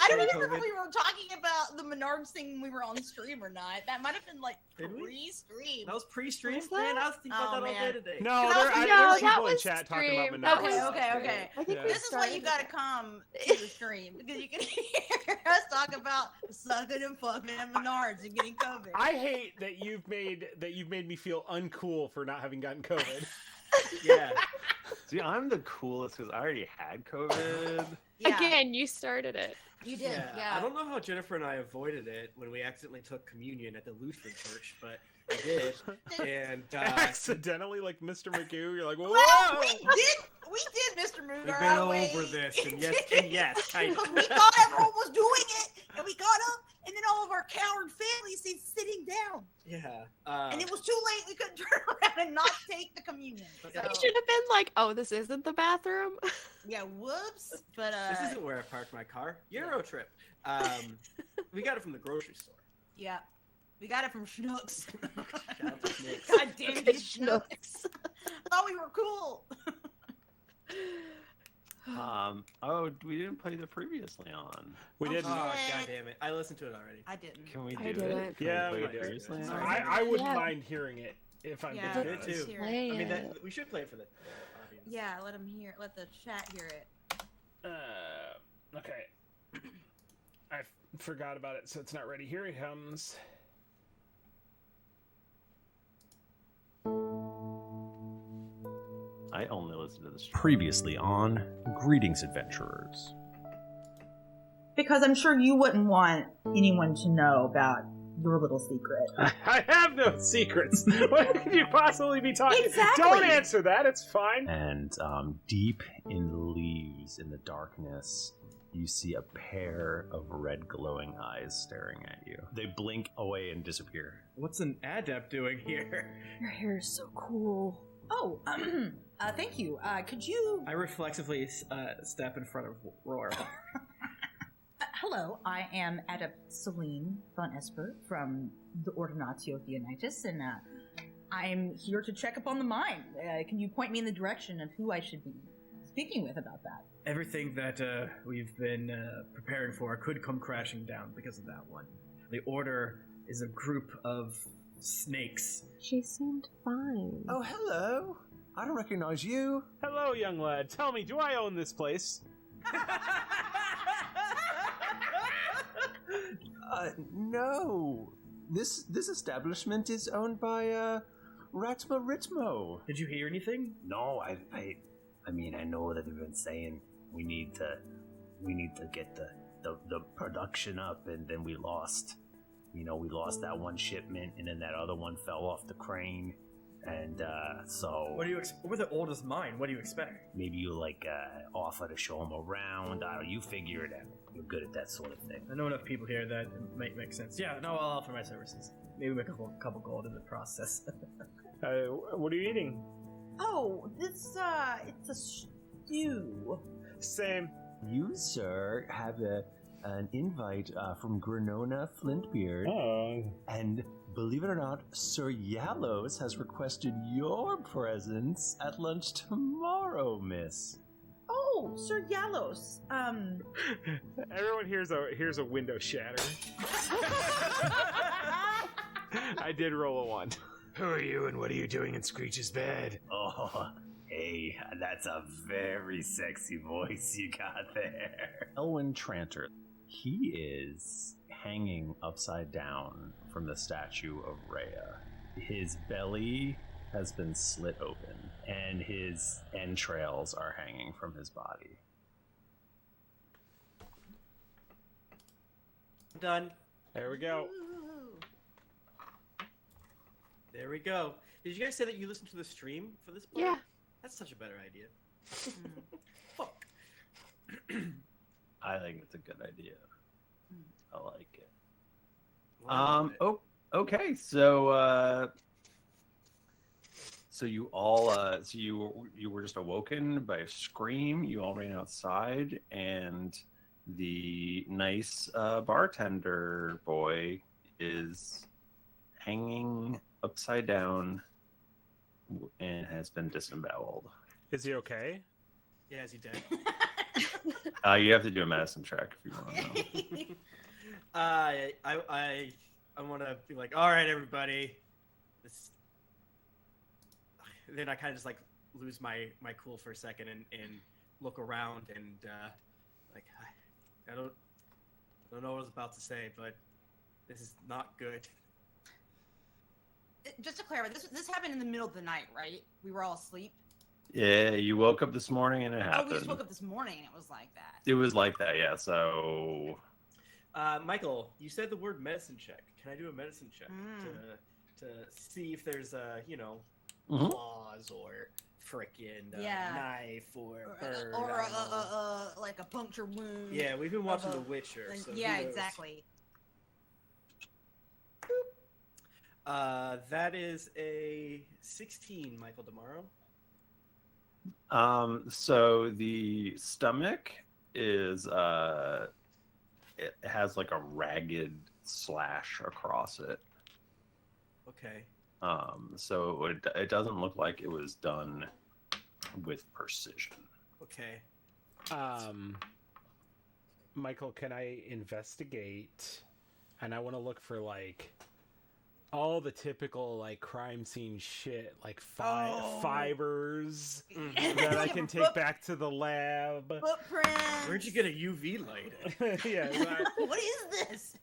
don't even remember
COVID.
we were talking about the Menards thing when we were on stream or not. That might have been like
Did we?
pre-stream.
That was pre-stream,
Was
man.
that?
I was thinking about
Oh,
that all
man.
day today.
No,
No,
there
that
are people in
was
chat talking about
streamed.
Menards.
Okay, okay.
I think
Yeah.
we
This is why you
started-
gotta come to the stream because you can hear us talk about sucking and fucking and Menards and getting COVID.
I hate that you've made me feel uncool for not having gotten COVID.
Yeah.
See, I'm the coolest because I already had COVID.
Yeah,
Again, you started it.
you did.
Yeah.
Yeah.
I don't know how Jennifer and I avoided it when we accidentally took communion at the Lutheran church, but I did. And
Accidentally, like Mr. Magoo, you're like, whoa!
Well, we did, Mr. Moon.
we've been over this, and yes, kind of.
Because we thought everyone was doing it, and we got up, and then all of our coward families stayed sitting down.
Yeah.
And it was too late. We couldn't turn around and not take the communion. So,
Yeah.
You should have been like, "Oh, this isn't the bathroom."
yeah, whoops. But
This isn't where I parked my car. Euro trip. We got it from the grocery store.
yeah, we got it from Schnucks.
Shout out to Schnucks.
God damn
Okay,
you, Schnucks. Thought we were cool.
We didn't play the previously on.
We didn't.
Oh,
Yeah.
god damn it. I listened to it already.
I didn't.
Can we do
I
it?
didn't.
Can
Yeah,
we
we
play it
did.
previously on?
Sorry.
I wouldn't
Yeah.
mind hearing it if I'm
Yeah.
being
Me
honest.
too.
Hear it.
I mean,
Play
we should play it for the audience.
Yeah, let them hear. Let the chat hear it.
Okay. I forgot about it, so it's not ready. Here it comes.
I only listen to the stream.
Previously on Greetings Adventurers.
Because I'm sure you wouldn't want anyone to know about your little secret.
I have no secrets. What could you possibly be talking?
Exactly.
Don't answer that. It's fine.
And deep in the leaves, in the darkness, you see a pair of red glowing eyes staring at you. They blink away and disappear.
What's an adept doing here?
Your hair is so cool.
Oh, thank you. Could you...
I reflexively step in front of Roar.
hello, I am Adept Celine von Esper from the Ordinatio Theonitis, and I'm here to check up on the mine. Can you point me in the direction of who I should be speaking with about that?
Everything that we've been preparing for could come crashing down because of that one. The Order is a group of snakes.
She seemed fine.
Oh, hello. I don't recognize you.
Hello, young lad. Tell me, do I own this place?
No. This establishment is owned by Ratma Ritmo.
Did you hear anything?
No, I mean, I know that they've been saying we need to get the production up, and then we lost. You know, we lost that one shipment, and then that other one fell off the crane, and so
What do you we're the oldest mine. What do you expect?
maybe you offer to show them around. I don't know, you figure it out. You're good at that sort of thing.
I know enough people here that it might make sense. Yeah, no, I'll offer my services. Maybe make a couple gold in the process.
What are you eating?
Oh, this, it's a stew.
Same.
You, sir, have an invite from Granona Flintbeard.
Oh.
And believe it or not, Sir Yallows has requested your presence at lunch tomorrow, miss.
Oh, Sir Yallows.
Everyone here's a window shatter. I did roll a 1. Who are you and what are you doing in Screech's bed?
Oh, hey, that's a very sexy voice you got there. Elwyn Tranter. He is hanging upside down from the statue of Rhea. His belly has been slit open, and his entrails are hanging from his body.
Done.
There we go.
There we go. Did you guys say that you listened to the stream for this part?
Yeah.
That's such a better idea. Fuck.
I think it's a good idea. I like it.
Love it.
Okay. So you all so you were just awoken by a scream. You all ran outside, and the nice bartender boy is hanging upside down and has been disemboweled.
Is he okay?
Yeah, is he dead?
You have to do a medicine check if you want to know.
I want to be like, all right, everybody. This. Then I kind of just like lose my cool for a second and look around and like I don't know what I was about to say, but this is not good.
Just to clarify, this happened in the middle of the night, right? We were all asleep.
Yeah, you woke up this morning and it happened.
Oh, we just woke up this morning and it was like that.
It was like that, yeah. So,
Michael, you said the word medicine check. Can I do a medicine check to see if there's claws or frickin' knife or bird
or like a puncture wound.
Yeah, we've been watching The Witcher. So
yeah,
who knows?
exactly.
That is a 16, Michael Demaro.
So the stomach is it has like a ragged slash across it.
Okay.
So it doesn't look like it was done with precision.
Okay.
Michael, can I investigate? And I want to look for like all the typical like crime scene shit, like fibers that I can take back to the lab.
Footprints.
Where'd you get a UV light?
Yeah,
what is this?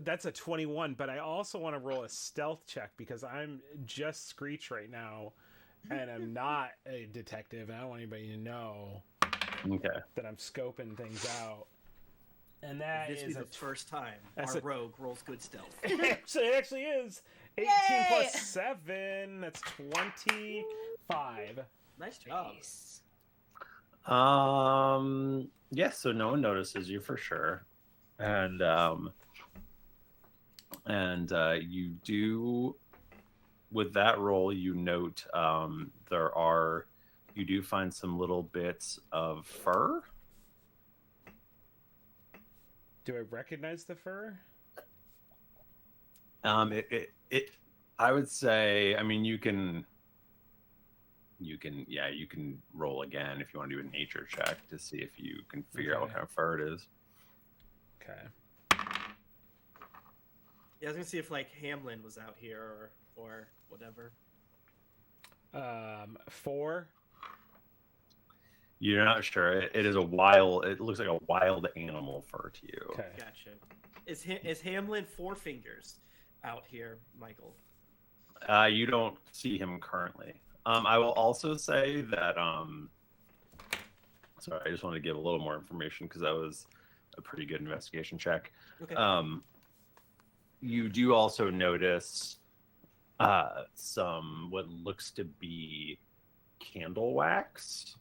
That's a 21, but I also want to roll a stealth check because I'm just Screech right now, and I'm not a detective. And I don't want anybody to know that I'm scoping things out. And that
this
is
the first time
that's
our rogue rolls good stealth.
It actually is 18 plus 7. That's 25.
Nice job.
Yeah, so no one notices you for sure. And you do, with that roll, you note you do find some little bits of fur.
Do I recognize the fur?
I would say, I mean, you can roll again if you want to do a nature check to see if you can figure out what kind of fur it is.
Okay.
Yeah, I was gonna see if like Hamlin was out here or whatever.
4.
You're not sure. It looks like a wild animal fur to you.
Okay.
Gotcha. Is Hamlin Four Fingers out here, Michael?
You don't see him currently. I will also say that. Sorry, I just wanted to give a little more information because that was a pretty good investigation check.
Okay.
You do also notice some what looks to be candle wax.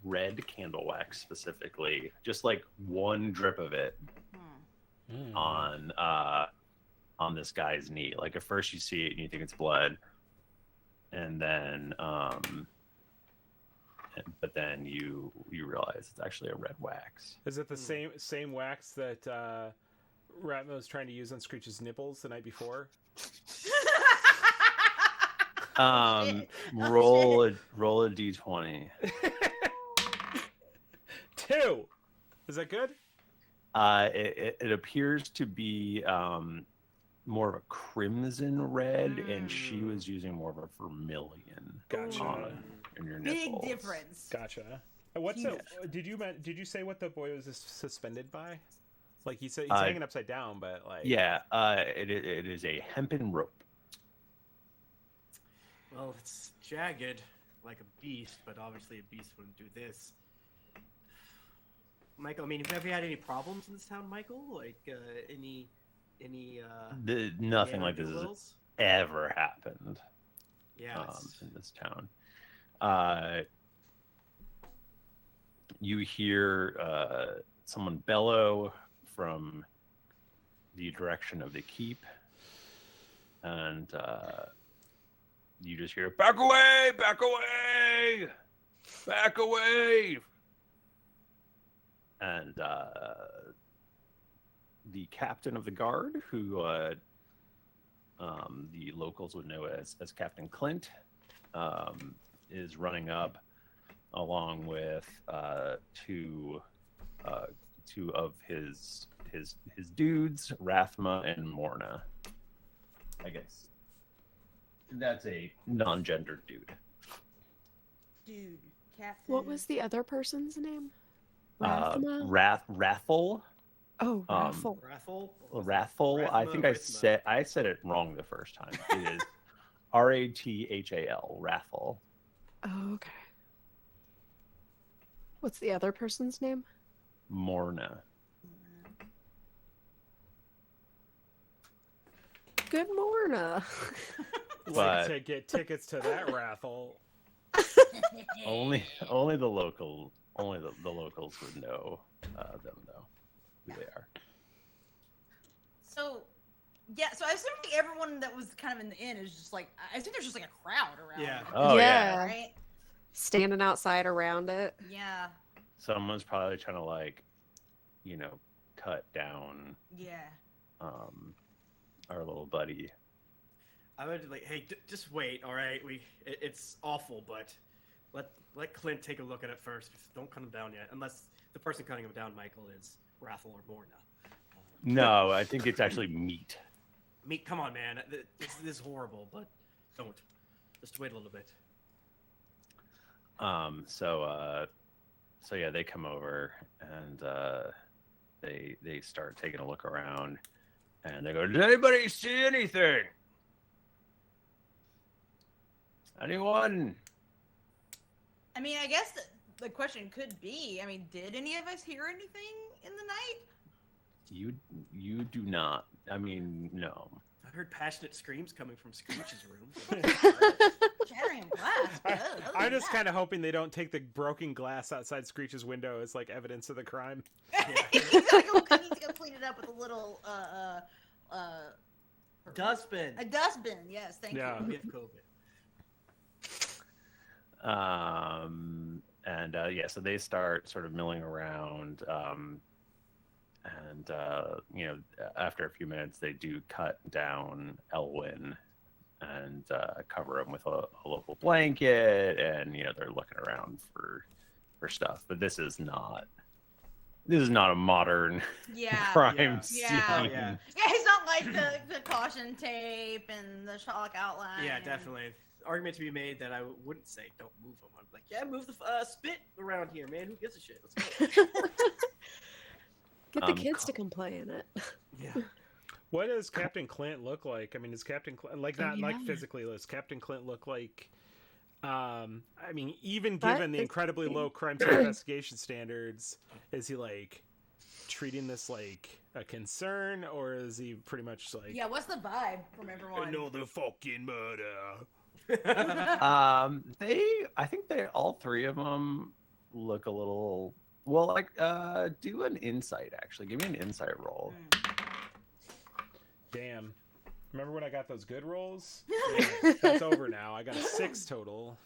Red candle wax specifically, just like one drip of it on this guy's knee. Like at first you see it and you think it's blood, and then but then you realize it's actually a red wax.
Is it the same wax that Ratmo was trying to use on Screech's nipples the night before?
Roll a d20.
2. Is that good?
It appears to be more of a crimson red, and she was using more of a vermilion.
Gotcha.
In your nipples.
Big difference.
Gotcha. Did you say what the boy was suspended by? Like he's hanging upside down, but like
Yeah, it is a hempen rope.
Well, it's jagged like a beast, but obviously a beast wouldn't do this. Michael, I mean, have you had any problems in this town, Michael? Like any
Nothing like this has ever happened.
Yeah,
in this town. You hear someone bellow from the direction of the keep, and you just hear, "Back away! Back away! Back away!" And the captain of the guard, who the locals would know as Captain Clint, is running up, along with two of his dudes, Rathma and Morna. I guess that's a non-gendered dude.
Dude, Captain.
What was the other person's name?
Rathel.
Oh, Rathel.
Rathel. I think I said it wrong the first time. It is Rathal. Rathel.
Oh, okay. What's the other person's name?
Morna.
Good morning.
Like to get tickets to that raffle.
only the locals would know them though, who they are.
So, yeah. So I assume everyone that was kind of in the inn is just like, I think there's just like a crowd around.
Yeah.
Oh yeah.
Right.
Standing outside around it.
Yeah.
Someone's probably trying to cut down.
Yeah.
Our little buddy.
I would hey, just wait. All right, it's awful, but let Clint take a look at it first. Don't cut him down yet, unless the person cutting him down, Michael, is Rathel or Morna.
No, I think it's actually Meat.
Meat, come on, man. This is horrible, but don't. Just wait a little bit.
So yeah, they come over and they start taking a look around, and they go, "Did anybody see anything? Anyone?"
I mean, I guess the question could be, I mean, did any of us hear anything in the night?
You do not. I mean, no.
I heard passionate screams coming from Screech's room.
Shattering glass.
I'm just kind of hoping they don't take the broken glass outside Screech's window as like evidence of the crime.
I need to go clean it up with a little
Dustbin.
A dustbin. Yes, thank you.
We have COVID.
So they start sort of milling around, after a few minutes, they do cut down Elwyn and cover him with a local blanket, and they're looking around for stuff. But this is not a modern crime scene.
Yeah, it's not like the caution tape and the shock outline.
Yeah, definitely. Argument to be made that I wouldn't say don't move them. I'm like, yeah, move the spit around here, man. Who gives a shit? Let's go.
Get the kids to come play in it.
Yeah.
What does Captain Clint look like? I mean, is Captain Clint like physically? Does Captain Clint look like? I mean, even given the incredibly low crime scene investigation standards, is he like treating this like a concern, or is he pretty much like?
Yeah. What's the vibe from everyone?
Another fucking murder.
I think all three of them look a little do an insight. Actually, give me an insight roll.
Damn, remember when I got those good rolls? Yeah, that's over now. I got a 6 total.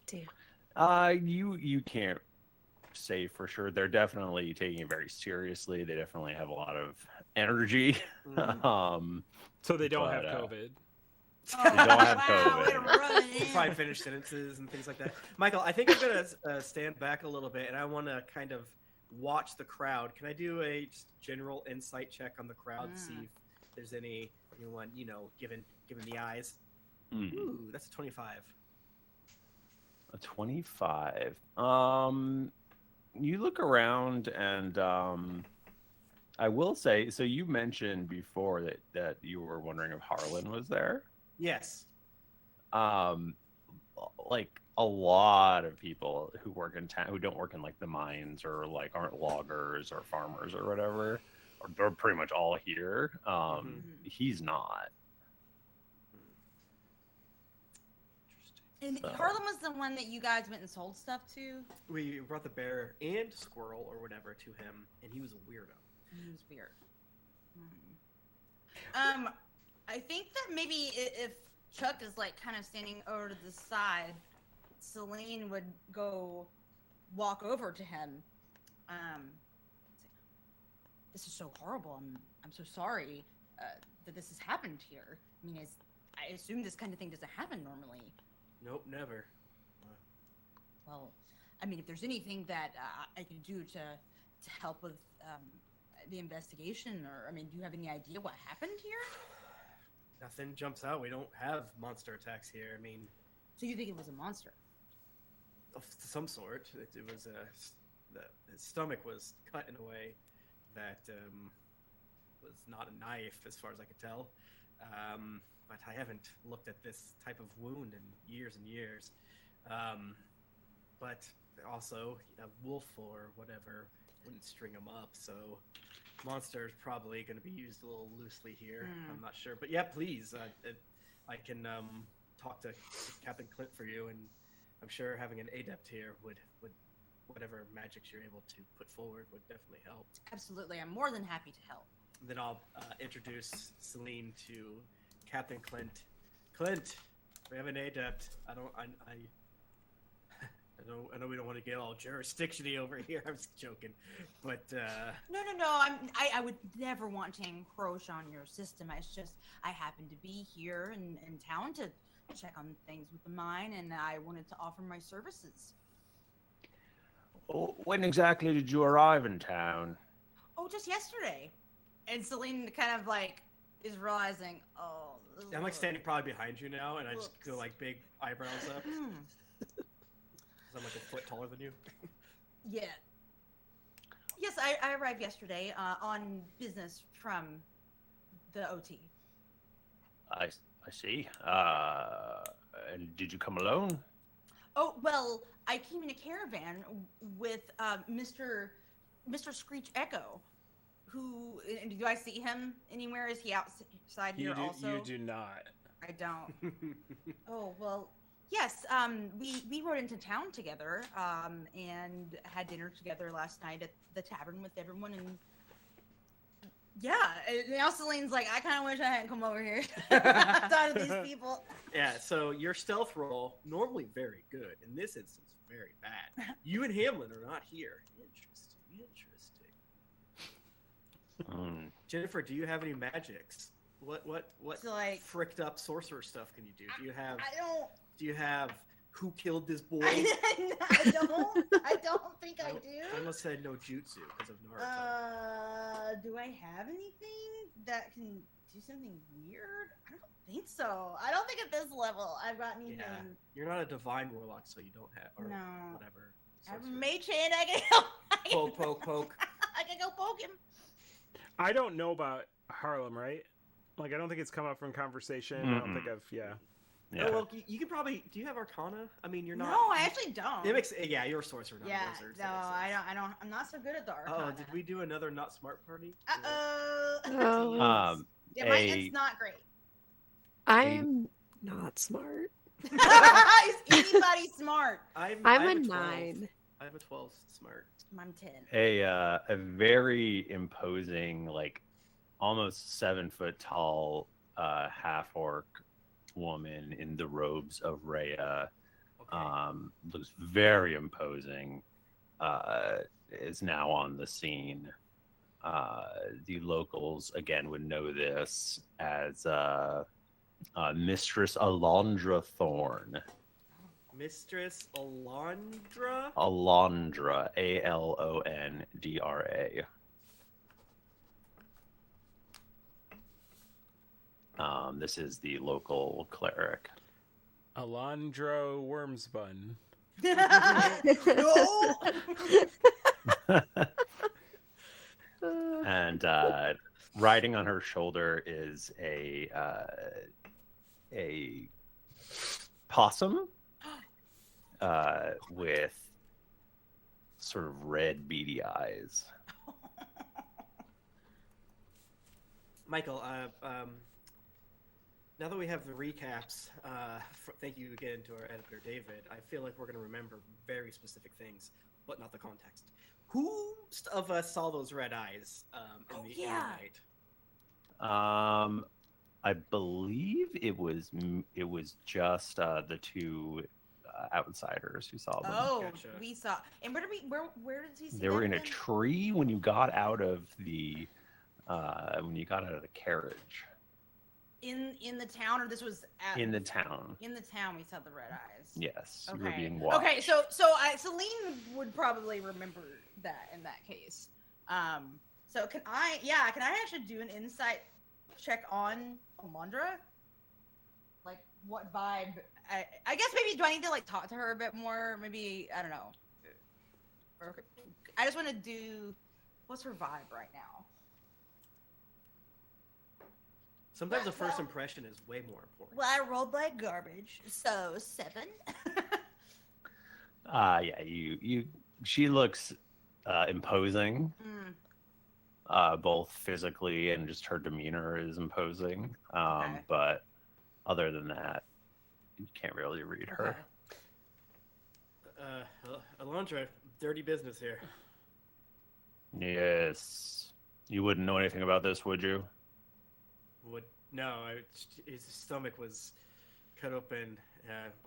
Damn.
You can't say for sure. They're definitely taking it very seriously. They definitely have a lot of energy.
So they don't have COVID.
You don't have COVID.
Probably finish sentences and things like that. Michael, I think I'm gonna stand back a little bit, and I want to kind of watch the crowd. Can I do a just general insight check on the crowd, see if there's anyone given the eyes? Ooh, that's a 25.
A 25. You look around, and I will say, so you mentioned before that you were wondering if Harlan was there.
Yes.
Like a lot of people who work in town, who don't work in like the mines or like aren't loggers or farmers or whatever, or they're pretty much all here. He's not.
And Harlan was the one that you guys went and sold stuff to?
We brought the bear and squirrel or whatever to him, and he was a weirdo.
He was weird. I think that maybe if Chuck is like kind of standing over to the side, Celine would go walk over to him. This is so horrible. I'm so sorry that this has happened here. I mean, I assume this kind of thing doesn't happen normally.
Nope, never.
Well, I mean, if there's anything that I can do to help with the investigation, or I mean, do you have any idea what happened here?
Nothing jumps out. We don't have monster attacks here. I mean,
so you think it was a monster?
Of some sort. It was his stomach was cut in a way that was not a knife, as far as I could tell. But I haven't looked at this type of wound in years and years. But also, a wolf or whatever wouldn't string him up, so monster is probably going to be used a little loosely here. I'm not sure. But yeah, please, I can talk to Captain Clint for you, and I'm sure having an adept here would whatever magics you're able to put forward would definitely help.
Absolutely. I'm more than happy to help.
Then I'll introduce Celine to Captain Clint. Clint, we have an adept. I know we don't want to get all jurisdiction-y over here. I'm just joking, but
No. I would never want to encroach on your system. It's just I happen to be here in town to check on things with the mine, and I wanted to offer my services.
When exactly did you arrive in town?
Oh, just yesterday. And Celine kind of like is realizing,
I'm like standing probably behind you now, and I just go like big eyebrows up. I'm like a foot taller than you.
Yeah. Yes, I arrived yesterday on business from the OT.
I see. And did you come alone?
Oh, well, I came in a caravan with Mr. Screech Echo, who, do I see him anywhere? Is he outside here also?
You do not.
I don't. Oh, well, yes, we rode into town together and had dinner together last night at the tavern with everyone, and yeah, now Celine's like, I kind of wish I hadn't come over here. Thought of these people.
Yeah, so your stealth roll, normally very good. In this instance, very bad. You and Hamlin are not here. Interesting. Jennifer, do you have any magics? What
So, like,
fricked up sorcerer stuff can you do? Do you have?
I don't.
Do you have who killed this boy?
I don't think I do.
I almost said no jutsu because of Naruto.
Do I have anything that can do something weird? I don't think so. I don't think at this level I've got anything.
Yeah, you're not a divine warlock, so you don't have, or
no,
whatever.
I have a mage hand. I can help.
Poke.
I can go poke him.
I don't know about Harlem, right? Like, I don't think it's come up from conversation. I don't think I've,
Yeah.
Oh, well, you can probably. Do you have Arcana? I mean, you're not.
No, I actually don't.
It makes. Yeah, you're a sorcerer, not a wizard.
No, I don't. I'm not so good at the Arcana.
Oh, did we do another not smart party?
Yeah, it's not great.
I'm not smart.
Is anybody smart?
I'm
a
a
12.
9.
I have a 12 smart.
I'm 10.
A very imposing, like almost 7 foot tall, half orc woman in the robes of Rhea, looks very imposing, is now on the scene. The locals again would know this as Mistress Alondra Thorne.
Mistress Alondra?
Alondra, Alondra. This is the local cleric.
Alondro Wormsbun.
No!
And riding on her shoulder is a possum with sort of red beady eyes.
Michael, now that we have the recaps, thank you again to our editor, David. I feel like we're going to remember very specific things, but not the context. Who of us saw those red eyes in the night?
I believe it was just the two outsiders who saw them.
Oh,
Gotcha.
we saw. And where did he see
They were
them
in a
again?
tree when you got out of the carriage.
In the town, or this was
In the town.
In the town, we saw the red eyes.
Yes, you were
Okay.
being watched.
Okay, so Celine would probably remember that in that case. So can I actually do an insight check on Alondra? Like, what vibe? I guess maybe do I need to like talk to her a bit more? Maybe I don't know. Or, I just want to do what's her vibe right now.
Sometimes the first impression is way more important.
Well, I rolled like garbage, so 7.
Yeah, she looks imposing. Both physically and just her demeanor is imposing.
Okay.
But other than that, you can't really read her.
Okay. Alondra, dirty business here.
Yes. You wouldn't know anything about this, would you?
His stomach was cut open,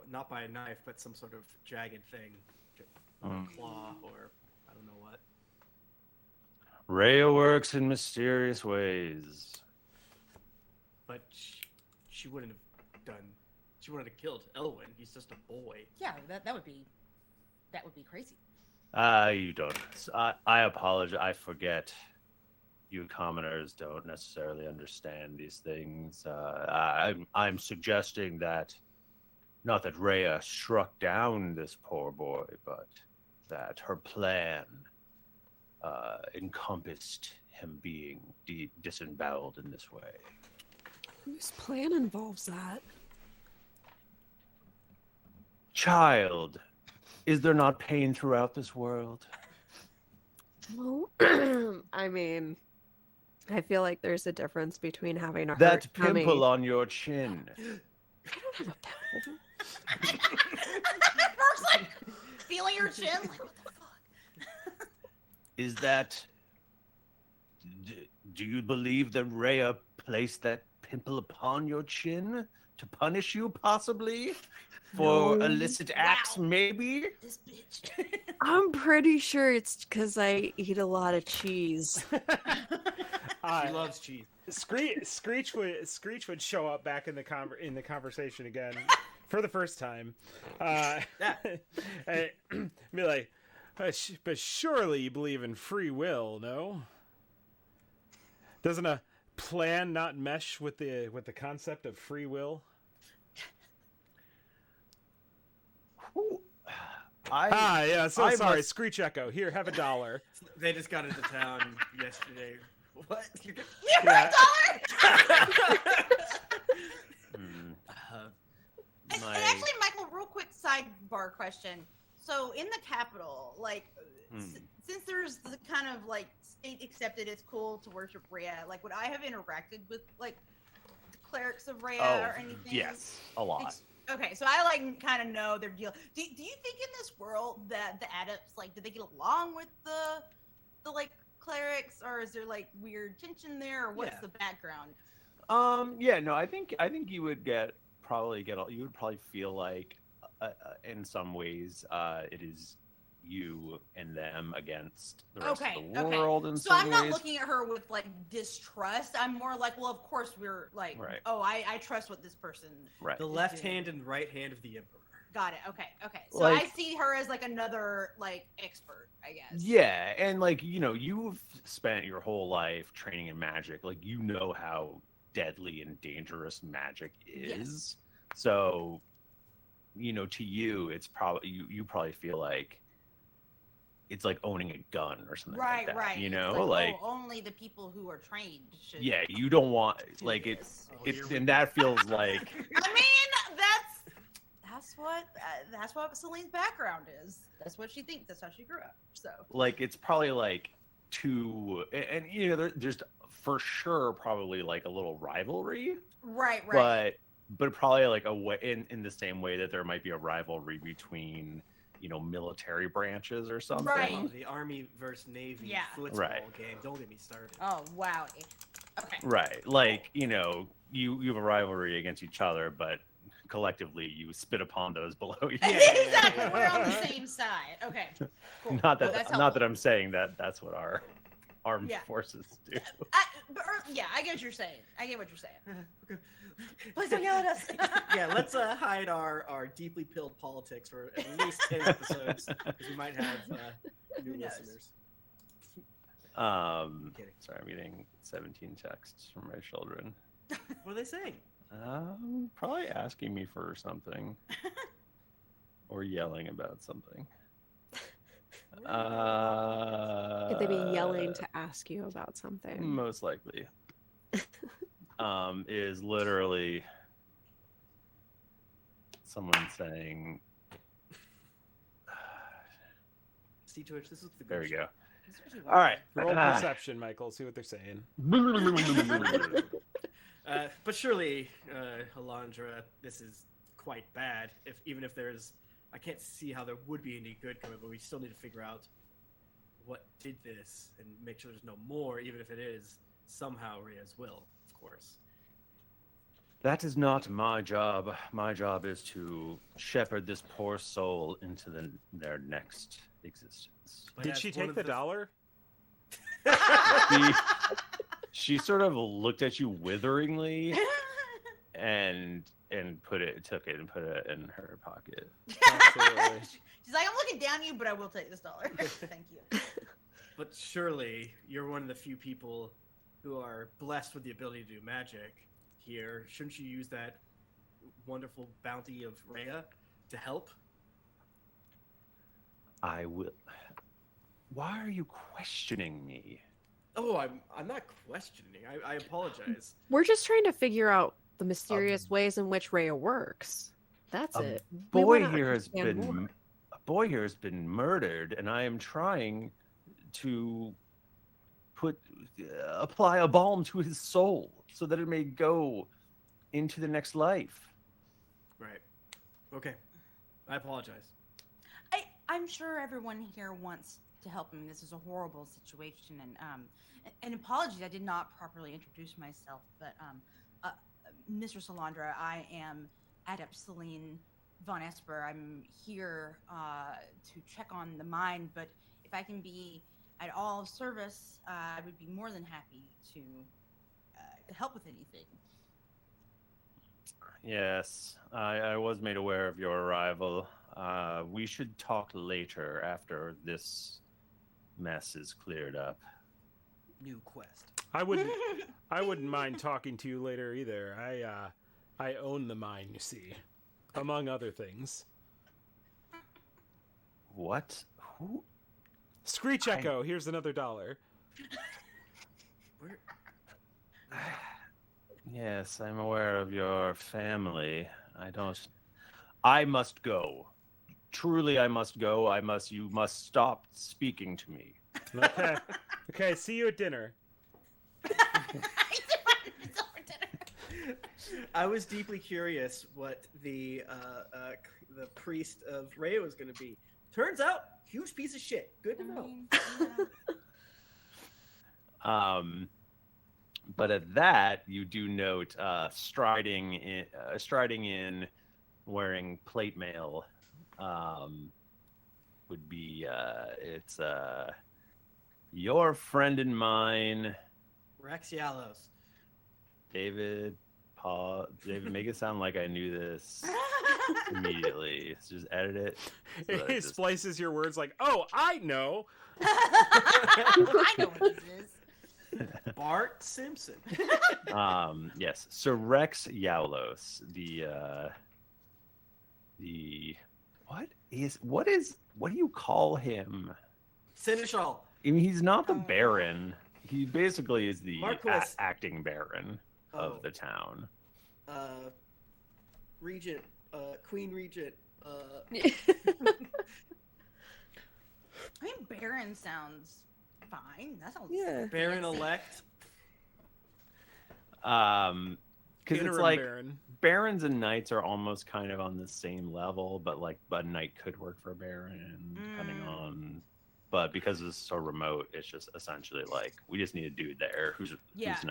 not by a knife, but some sort of jagged thing, a claw, or I don't know what.
Rhea works in mysterious ways.
But she wouldn't have killed Elwyn. He's just a boy.
Yeah, that would be crazy.
You don't. I apologize. I forget. You commoners don't necessarily understand these things. I'm suggesting that, not that Rhea struck down this poor boy, but that her plan encompassed him being disemboweled in this way.
Whose plan involves that?
Child, is there not pain throughout this world?
Well, I mean, I feel like there's a difference between having a
That
hurt tummy.
pimple on your chin.
I don't have a pimple.
First, like, feeling your chin, like, what the fuck?
Is that... Do you believe that Rhea placed that pimple upon your chin to punish you, possibly? For
No.
illicit acts, maybe?
This bitch.
I'm pretty sure it's because I eat a lot of cheese.
She loves cheese.
Screech would show up back in the conversation again for the first time. And be like, but surely you believe in free will, no? Doesn't a plan not mesh with the concept of free will? Yeah, sorry. Screech Echo. Here, have $1.
They just got into town yesterday. What?
You have $1? And actually, Michael, real quick sidebar question. So in the capital, like, since there's the kind of like state accepted it's cool to worship Rhea, like, would I have interacted with like the clerics of Rhea or anything?
Yes, a lot.
Okay, so I like kind of know their deal. Do you think in this world that the adepts, like, do they get along with the like clerics, or is there like weird tension there, or what's the background?
Yeah, no, I think you would probably feel like in some ways it is you and them against the rest of the world. In
so
some
I'm not
ways.
looking at her with like distrust. I'm more like, well, of course we're like, oh, I trust what this person.
Right.
The left hand and right hand of the emperor.
Got it. Okay. So
Like,
I see her as like another like expert, I guess.
Yeah, and like, you know, you've spent your whole life training in magic. Like, you know how deadly and dangerous magic is.
Yes.
So, you know, to you, it's probably you probably feel like it's like owning a gun or something
Right,
like that.
right.
You
It's
know, like
oh, only the people who are trained should.
yeah, you don't want
do
like
this.
and that feels like
I mean, that's what Celine's background is. That's what she thinks. That's how she grew up. So
like it's probably like too, and you know, there's for sure probably like a little rivalry,
right.
But probably like a way in the same way that there might be a rivalry between, you know, military branches or something.
Right.
Oh, the Army versus Navy
Yeah.
football
Right.
game. Don't get me started.
Oh wow. Okay.
Right. Like, you know, you have a rivalry against each other, but collectively you spit upon those below you.
Exactly. We're on the same side. Okay. Cool.
Not
Well,
that
that's
not
helpful.
that I'm saying that that's what our armed
Yeah.
forces do.
Yeah, I get what you're saying. I get what you're saying. Please don't yell at us.
Yeah, let's hide our deeply pilled politics for at least 10 episodes because we might have new
Who knows?
listeners. Kidding.
Sorry, I'm getting 17 texts from my children.
What are they saying?
Probably asking me for something or yelling about something.
Could they be yelling to ask you about something?
Most likely. Is literally someone saying,
See Twitch, this is the good
there we
shit.
go. All right.
Roll perception, Michael. See what they're saying.
But surely, Alondra, this is quite bad. Even if there's, I can't see how there would be any good coming, but we still need to figure out what did this and make sure there's no more, even if it is somehow Rhea's will, of course.
That is not my job. My job is to shepherd this poor soul into their next existence.
But
Did
as
she
one
take
of
the dollar?
She sort of looked at you witheringly and took it and put it in her pocket.
Absolutely.
She's like, I'm looking down you, but I will take this dollar. Thank you.
But surely you're one of the few people who are blessed with the ability to do magic here. Shouldn't you use that wonderful bounty of Rhea to help?
I will. Why are you questioning me?
Oh, I'm not questioning. I apologize.
We're just trying to figure out the mysterious ways in which Rhea works. That's it. We
Boy
wanna
here has
understand
been
more.
a boy here has been murdered, and I am trying to apply a balm to his soul so that it may go into the next life.
Right. Okay. I apologize.
I'm sure everyone here wants to help him. This is a horrible situation, and apologies, I did not properly introduce myself. But Mr. Salandra, I am Adept Celine von Esper. I'm here to check on the mine, but if I can be at all of service, I would be more than happy to help with anything.
Yes, I was made aware of your arrival. We should talk later after this mess is cleared up.
New quest.
I wouldn't mind talking to you later either. I own the mine, you see, among other things.
What? Who?
Screech Echo. Here's another $1.
Where?
Yes, I'm aware of your family. I must go. Truly, I must go. You must stop speaking to me.
Okay. Okay, see you at dinner.
I was deeply curious what the priest of Rhea was going to be. Turns out, huge piece of shit. Good to know.
But at that, you do note striding in, wearing plate mail, would be it's your friend and mine,
Rex Yalos.
David. Make it sound like I knew this immediately. So just edit it. So that
He
it just-
splices your words like, oh, I know.
I know what this is.
Bart Simpson.
Yes. So Rex Yaulos, what do you call him?
Seneschal.
I mean, he's not the Baron. He basically is the
Marquis.
acting Baron of
Oh.
the town.
Regent. Queen Regent.
I mean, Baron sounds fine. That sounds
Yeah.
Baron-elect.
Because it's
Interim
like
Baron.
barons and knights are almost kind of on the same level, but like a knight could work for a baron depending on. But because it's so remote, it's just essentially like we just need a dude there who's an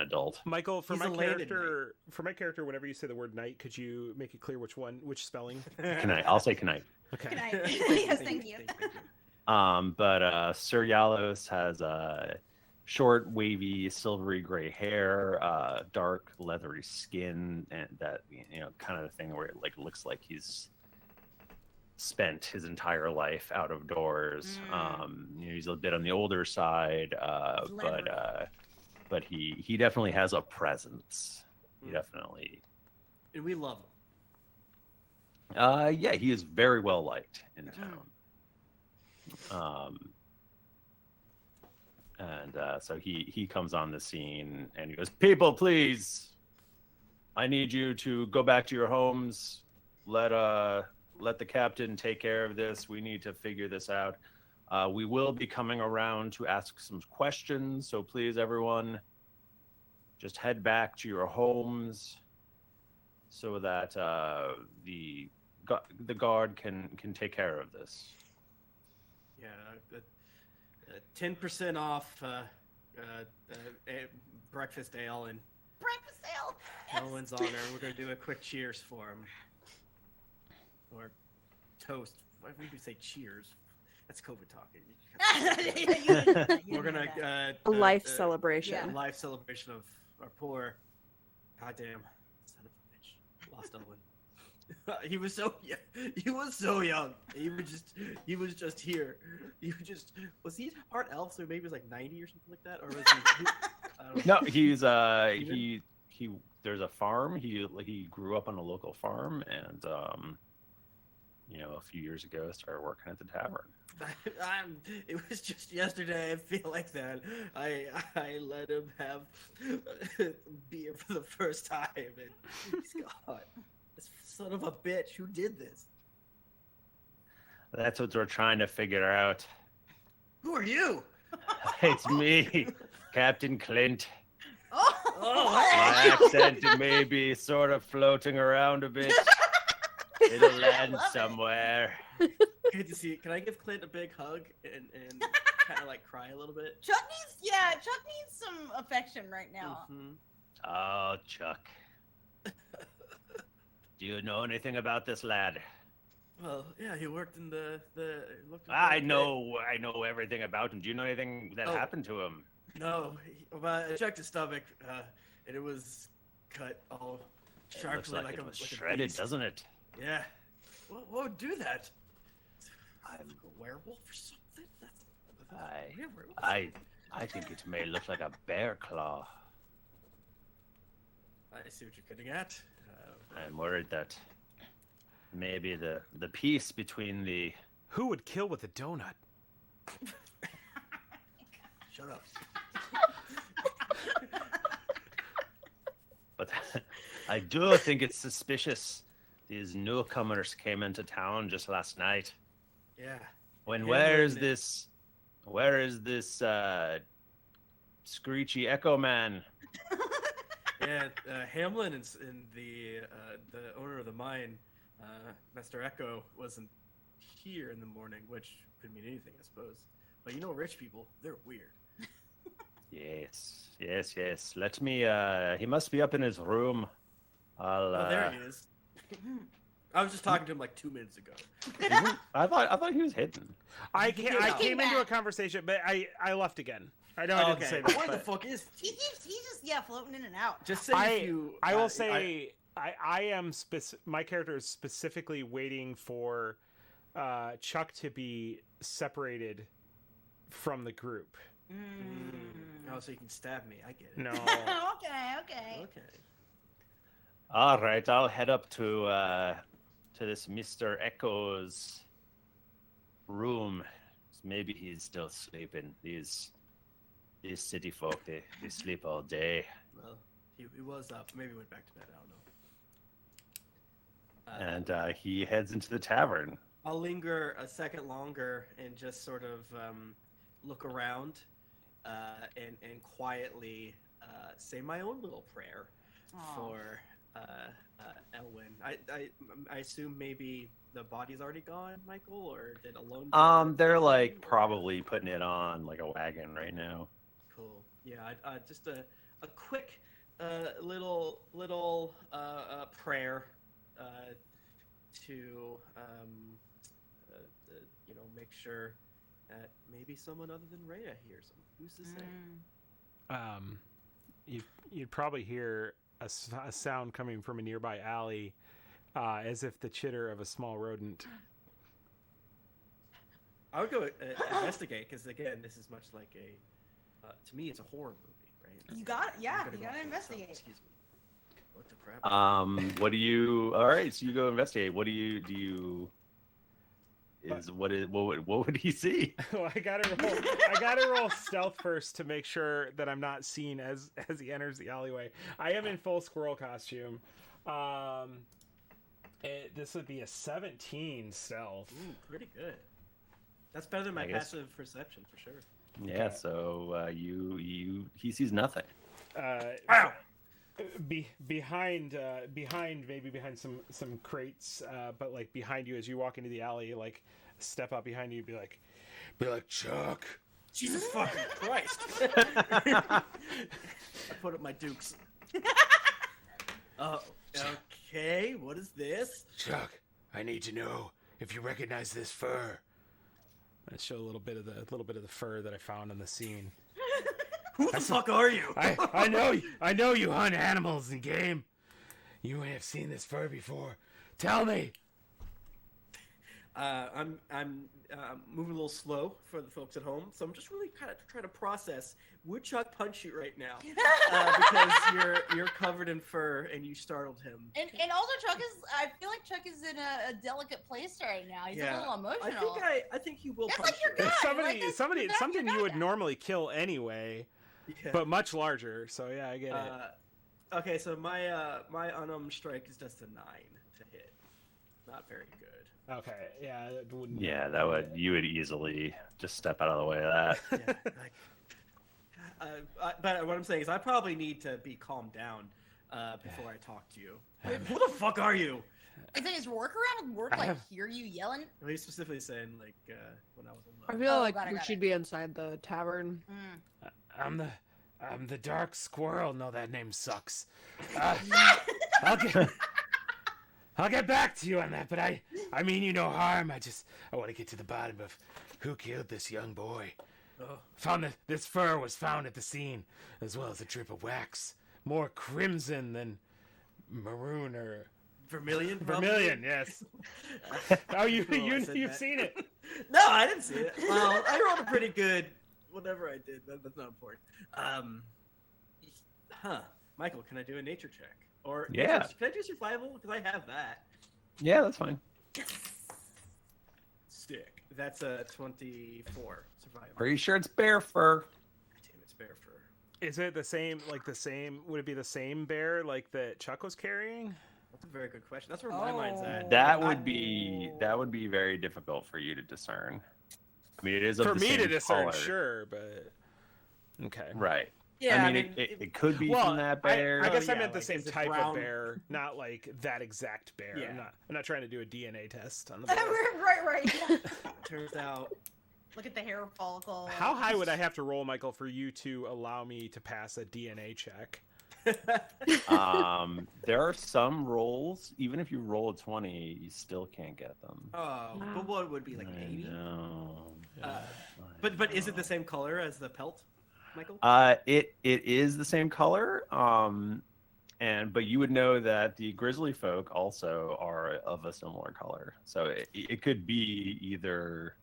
adult.
Michael, for
He's
my
a landed
character, whenever you say the word knight, could you make it clear which spelling?
Knight. I'll say knight.
Okay.
Good night. Yes, thank you.
But Sir Yalos has short, wavy, silvery gray hair, dark, leathery skin, and that kind of thing where it like looks like he's spent his entire life out of doors. He's a bit on the older side, but he definitely has a presence. He definitely.
And we love him.
Yeah, he is very well liked in town. So he comes on the scene and he goes, "People, please, I need you to go back to your homes. Let the captain take care of this. We need to figure this out. We will be coming around to ask some questions. So please, everyone, just head back to your homes so that the guard can take care of this."
Yeah, 10% off breakfast ale and
Breakfast ale.
Elwin's honor. We're gonna do a quick cheers for him, or toast. Why would we say cheers? That's COVID talking. We're gonna
A life celebration.
A life celebration of our poor. Goddamn son of a bitch, lost Elwin. He was so young. He was so young. He was just here. Was he part elf? So maybe he was like 90 or something like that, or was he? I don't know.
No, he's he. There's a farm. He grew up on a local farm, and a few years ago started working at the tavern.
It was just yesterday. I feel like that. I let him have beer for the first time, and he's gone. This son of a bitch, who did this?
That's what we're trying to figure out.
Who are you?
It's me, Captain Clint.
Oh,
My accent may be sort of floating around a bit. It'll land somewhere.
Good to see you. Can I give Clint a big hug and kind of like cry a little bit?
Chuck needs some affection right now.
Mm-hmm.
Oh, Chuck. Do you know anything about this lad?
Well, yeah, he worked in the
I know everything about him. Do you know anything that happened to him?
No, I checked his stomach, and it was cut all sharply.
It looks like it was
like
shredded,
beast.
doesn't it?
Yeah. What would do that? I'm a werewolf or something?
I think it may look like a bear claw.
I see what you're getting at.
I'm worried that maybe the peace between the...
Who would kill with a donut?
Shut up.
But I do think it's suspicious. These newcomers came into town just last night.
Yeah.
Where is this screechy Echo Man?
Yeah, Hamlin and the owner of the mine, Master Echo, wasn't here in the morning, which could mean anything, I suppose. But rich people, they're weird.
Yes. Let me. He must be up in his room.
There he is. I was just talking to him like 2 minutes ago.
I thought he was hidden.
I came into a conversation, but I left again. I know I didn't say that.
Where the
but
fuck is
he's just floating in and out.
Just say
I will say I am my character is specifically waiting for Chuck to be separated from the group.
Oh, so you can stab me. I get it.
No.
Okay.
All right, I'll head up to this Mr. Echo's room. Maybe he's still sleeping. These city folk, they sleep all day.
Well, he was up. Maybe he went back to bed. I don't know.
And he heads into the tavern.
I'll linger a second longer and just sort of look around and quietly say my own little prayer for Elwyn. I assume maybe the body's already gone, Michael, or did alone?
They're like probably putting it on like a wagon right now.
Cool. Yeah, just a quick little prayer to make sure that maybe someone other than Rhea hears him. Who's to say?
You'd probably hear a sound coming from a nearby alley, as if the chitter of a small rodent.
I would go investigate because again, this is much like to me, it's a horror movie, right?
You got it. Yeah,
I'm
you
gonna
gotta
go-
investigate.
Excuse me. What the crap?
What do you? All right, so you go investigate. What do you? What would he see?
Well, I gotta roll stealth first to make sure that I'm not seen as he enters the alleyway. I am in full squirrel costume. This would be a 17 stealth.
Ooh, pretty good. That's better than my passive perception for sure.
Yeah. Okay. So he sees nothing.
Ow!
Behind some crates, but like behind you as you walk into the alley, like step up behind you, be like Chuck.
Jesus fucking Christ! I put up my dukes. Okay, what is this?
Chuck, I need to know if you recognize this fur. I show a little bit of the fur that I found on the scene.
Who the fuck are you?
I know you hunt animals and game. You may have seen this fur before. Tell me.
I'm moving a little slow for the folks at home, so I'm just really kind of trying to process. Would Chuck punch you right now? Because you're covered in fur and you startled him.
And also I feel like Chuck is in a delicate place right now. He's a little emotional.
I think he will
That's
punch
like your
you.
guy.
It's something you would normally kill anyway, but much larger. So yeah, I get it.
Okay, so my unarmed strike is just a 9 to hit. Not very good.
Okay, yeah, it wouldn't.
Yeah, you would easily just step out of the way of that.
But what I'm saying is, I probably need to be calmed down before I talk to you. Who the fuck are you?
Is it his workaround? Work like hear you yelling?
Well, he's specifically saying like when I was in
I feel like we should be inside the tavern.
I'm the dark squirrel. No, that name sucks. I'll get back to you on that, but I mean you no harm. I want to get to the bottom of who killed this young boy. Found that this fur was found at the scene, as well as a drip of wax, more crimson than maroon or
vermilion.
Vermilion, yes. Oh, you've seen it?
No, I didn't see it. Well, I rolled a pretty good. Whatever I did, that's not important. Michael, can I do a nature check? Or
yeah,
can I do survival? Because I have that.
Yeah, that's fine.
Stick. That's a 24 survival.
Are you sure it's bear fur?
Damn, it's bear fur.
Is it the same? Would it be the same bear like that Chuck was carrying?
That's a very good question. That's where my mind's at.
That would be very difficult for you to discern. I mean, it is
for
the
me
same
to discern,
color.
sure, but okay,
right.
Yeah,
I mean, it could be from that bear.
I guess I
yeah,
meant the
like,
same
is it
type
brown?
of bear, not like that exact bear.
Yeah.
I'm not trying to do a DNA test on the bear.
right.
Turns out.
Look at the hair follicle.
How high would I have to roll, Michael, for you to allow me to pass a DNA check?
There are some rolls, even if you roll a 20, you still can't get them.
Oh, but what would be like 80?
No.
But is it the same color as the pelt, Michael?
It is the same color. But you would know that the grizzly folk also are of a similar color. So it could be either.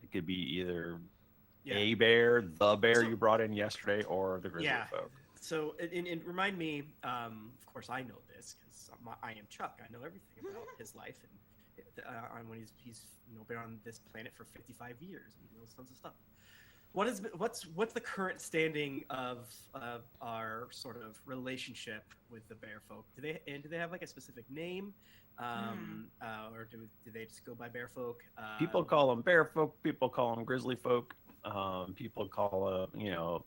It could be either a bear, the bear you brought in yesterday, or the grizzly folk.
So, and remind me, of course I know this because I am Chuck. I know everything about his life and on when he's been on this planet for 55 years and he knows tons of stuff. What's the current standing of our sort of relationship with the bear folk? Do they have like a specific name, or do they just go by bear folk?
People call them bear folk. People call them grizzly folk. People call them,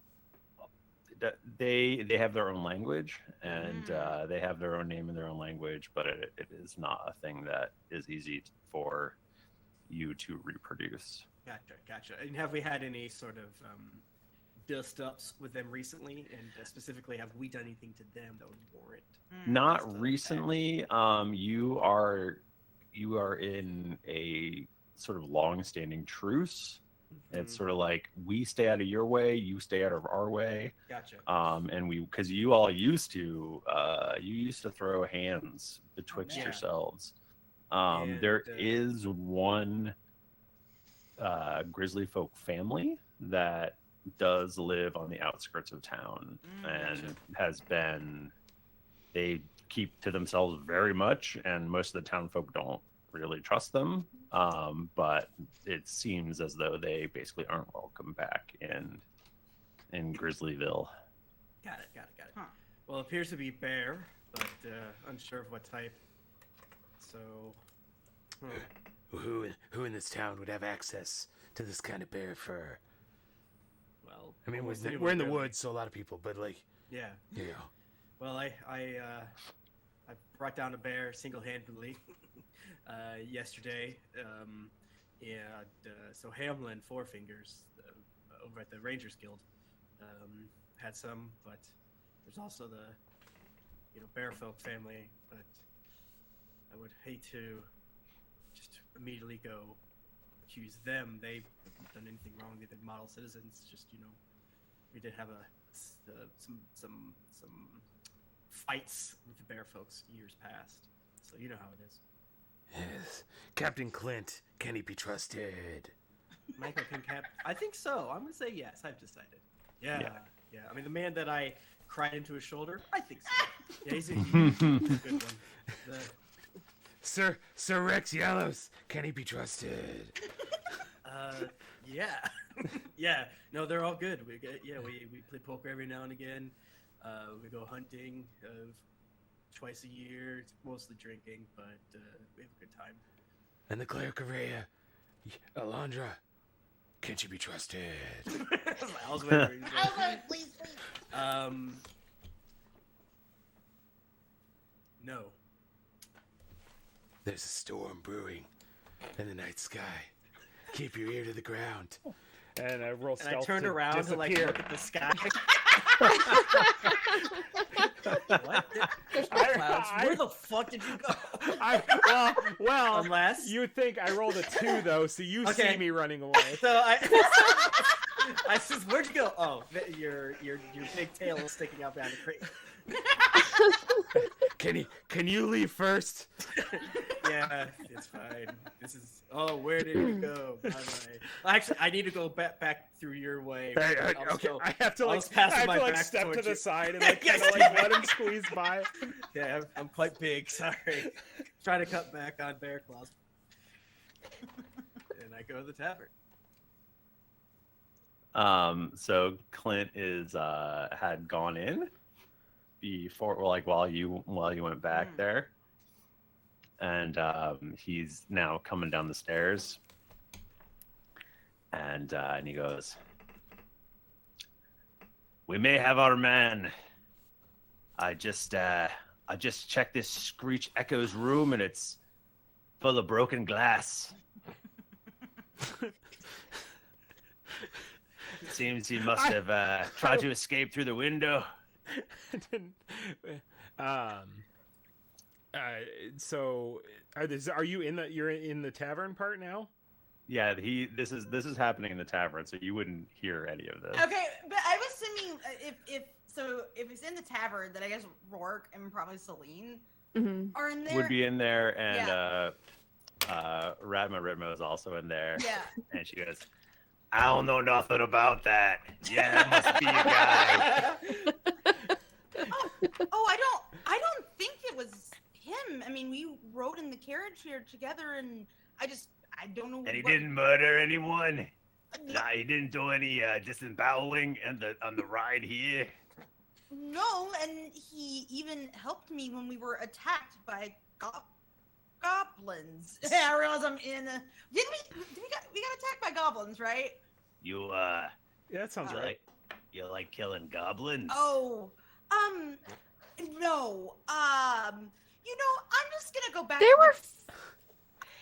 they have their own language and they have their own name in their own language, but it is not a thing that is easy for you to reproduce.
Gotcha. And have we had any sort of dust-ups with them recently? And specifically, have we done anything to them that would warrant?
Not recently. You are in a sort of long-standing truce. Mm-hmm. It's sort of like we stay out of your way, you stay out of our way.
Gotcha.
And because you all used to throw hands betwixt yourselves. There is one grizzly folk family that does live on the outskirts of town and they keep to themselves very much, and most of the town folk don't really trust them, but it seems as though they basically aren't welcome back in Grizzlyville.
Got it. Huh. Well, it appears to be bear, but unsure of what type. So
Who in this town would have access to this kind of bear fur?
Well,
I mean, we're in the woods, so a lot of people, but like,
yeah. Well, I brought down a bear single-handedly yesterday. So Hamlin, Four Fingers, over at the Rangers Guild, had some, but there's also the bear folk family. But I would hate to just immediately go accuse them. They haven't done anything wrong. They've been model citizens. Just we did have some fights with the bear folks years past, so you know how it is.
Yes, Captain Clint, can he be trusted?
Michael I think so. I'm gonna say yes. I've decided. Yeah. I mean, the man that I cried into his shoulder, I think so. Yeah, he's a good one.
Sir Rex Yellows, can he be trusted?
Yeah. Yeah. No, they're all good. We play poker every now and again. We go hunting twice a year. It's mostly drinking, but we have a good time.
And the cleric of Rhea, Alondra, can she be trusted?
I was waiting.
Please.
No.
There's a storm brewing in the night sky. Keep your ear to the ground.
And I roll stealth.
And I turned around to look at the sky. What? There's no clouds. Where the fuck did you go?
Well,
unless
you think I rolled a 2 though, so you see me running away.
So I says, "Where'd you go?" Oh, your big tail is sticking out behind the crate.
Can you leave first?
Yeah, it's fine. This is. Oh, where did you go? Actually, I need to go back through your way.
Okay, I have to step to the side and let him squeeze by.
Yeah, I'm quite big. Sorry. Trying to cut back on bear claws. And I go to the tavern.
So Clint had gone in before, while you went back there, and he's now coming down the stairs, and he goes, "We may have our man. I just checked this Screech Echo's room, and it's full of broken glass. Seems he must have tried to escape through the window."
So are you you're in the tavern part now?
Yeah, this is happening in the tavern, so you wouldn't hear any of this.
Okay, but I was assuming if it's in the tavern, then I guess Rourke and probably Celine are in there.
Would be in there, and Radma Ritmo is also in there.
Yeah.
And she goes, "I don't know nothing about that. Yeah, that must be a guy."
Oh, I don't think it was him. I mean, we rode in the carriage here together, and I don't know.
And he
what-
didn't murder anyone. Nah, he disen't do any disemboweling on the ride here.
No, and he even helped me when we were attacked by goblins. I realize I'm in. We got attacked by goblins, right?
You
Yeah, that sounds right.
You like killing goblins?
Oh, no. I'm just gonna go back.
They were.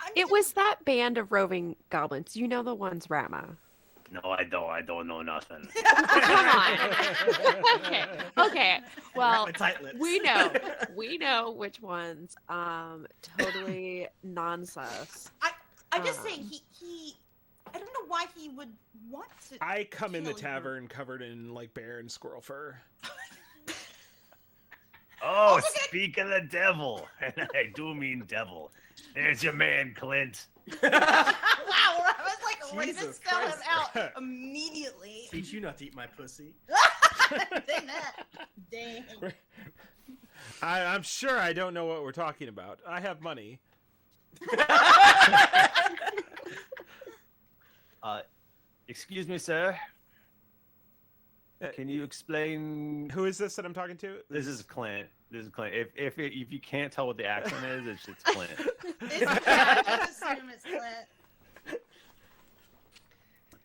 I'm
It
just-
was that band of roving goblins. You know the ones, Rama.
No, I don't. I don't know nothing.
Come on. Okay. Well,
Wrap my tight lips.
we know which ones. Totally nonsense.
I'm just saying he. I don't know why he would want to.
I come in the
kill you.
tavern covered in like bear and squirrel fur.
Oh,
Also,
speak of the devil. And I do mean devil. There's your man, Clint.
Wow, I was like ready to
Jesus
spell him
Christ.
out immediately.
Teach you not to eat my pussy.
Dang that. Dang.
I'm sure I don't know what we're talking about. I have money.
Excuse me, sir. Can you explain?
Who is this that I'm talking to?
This is Clint. This is Clint. If you can't tell what the accent is, it's Clint.
Just assume it's Clint.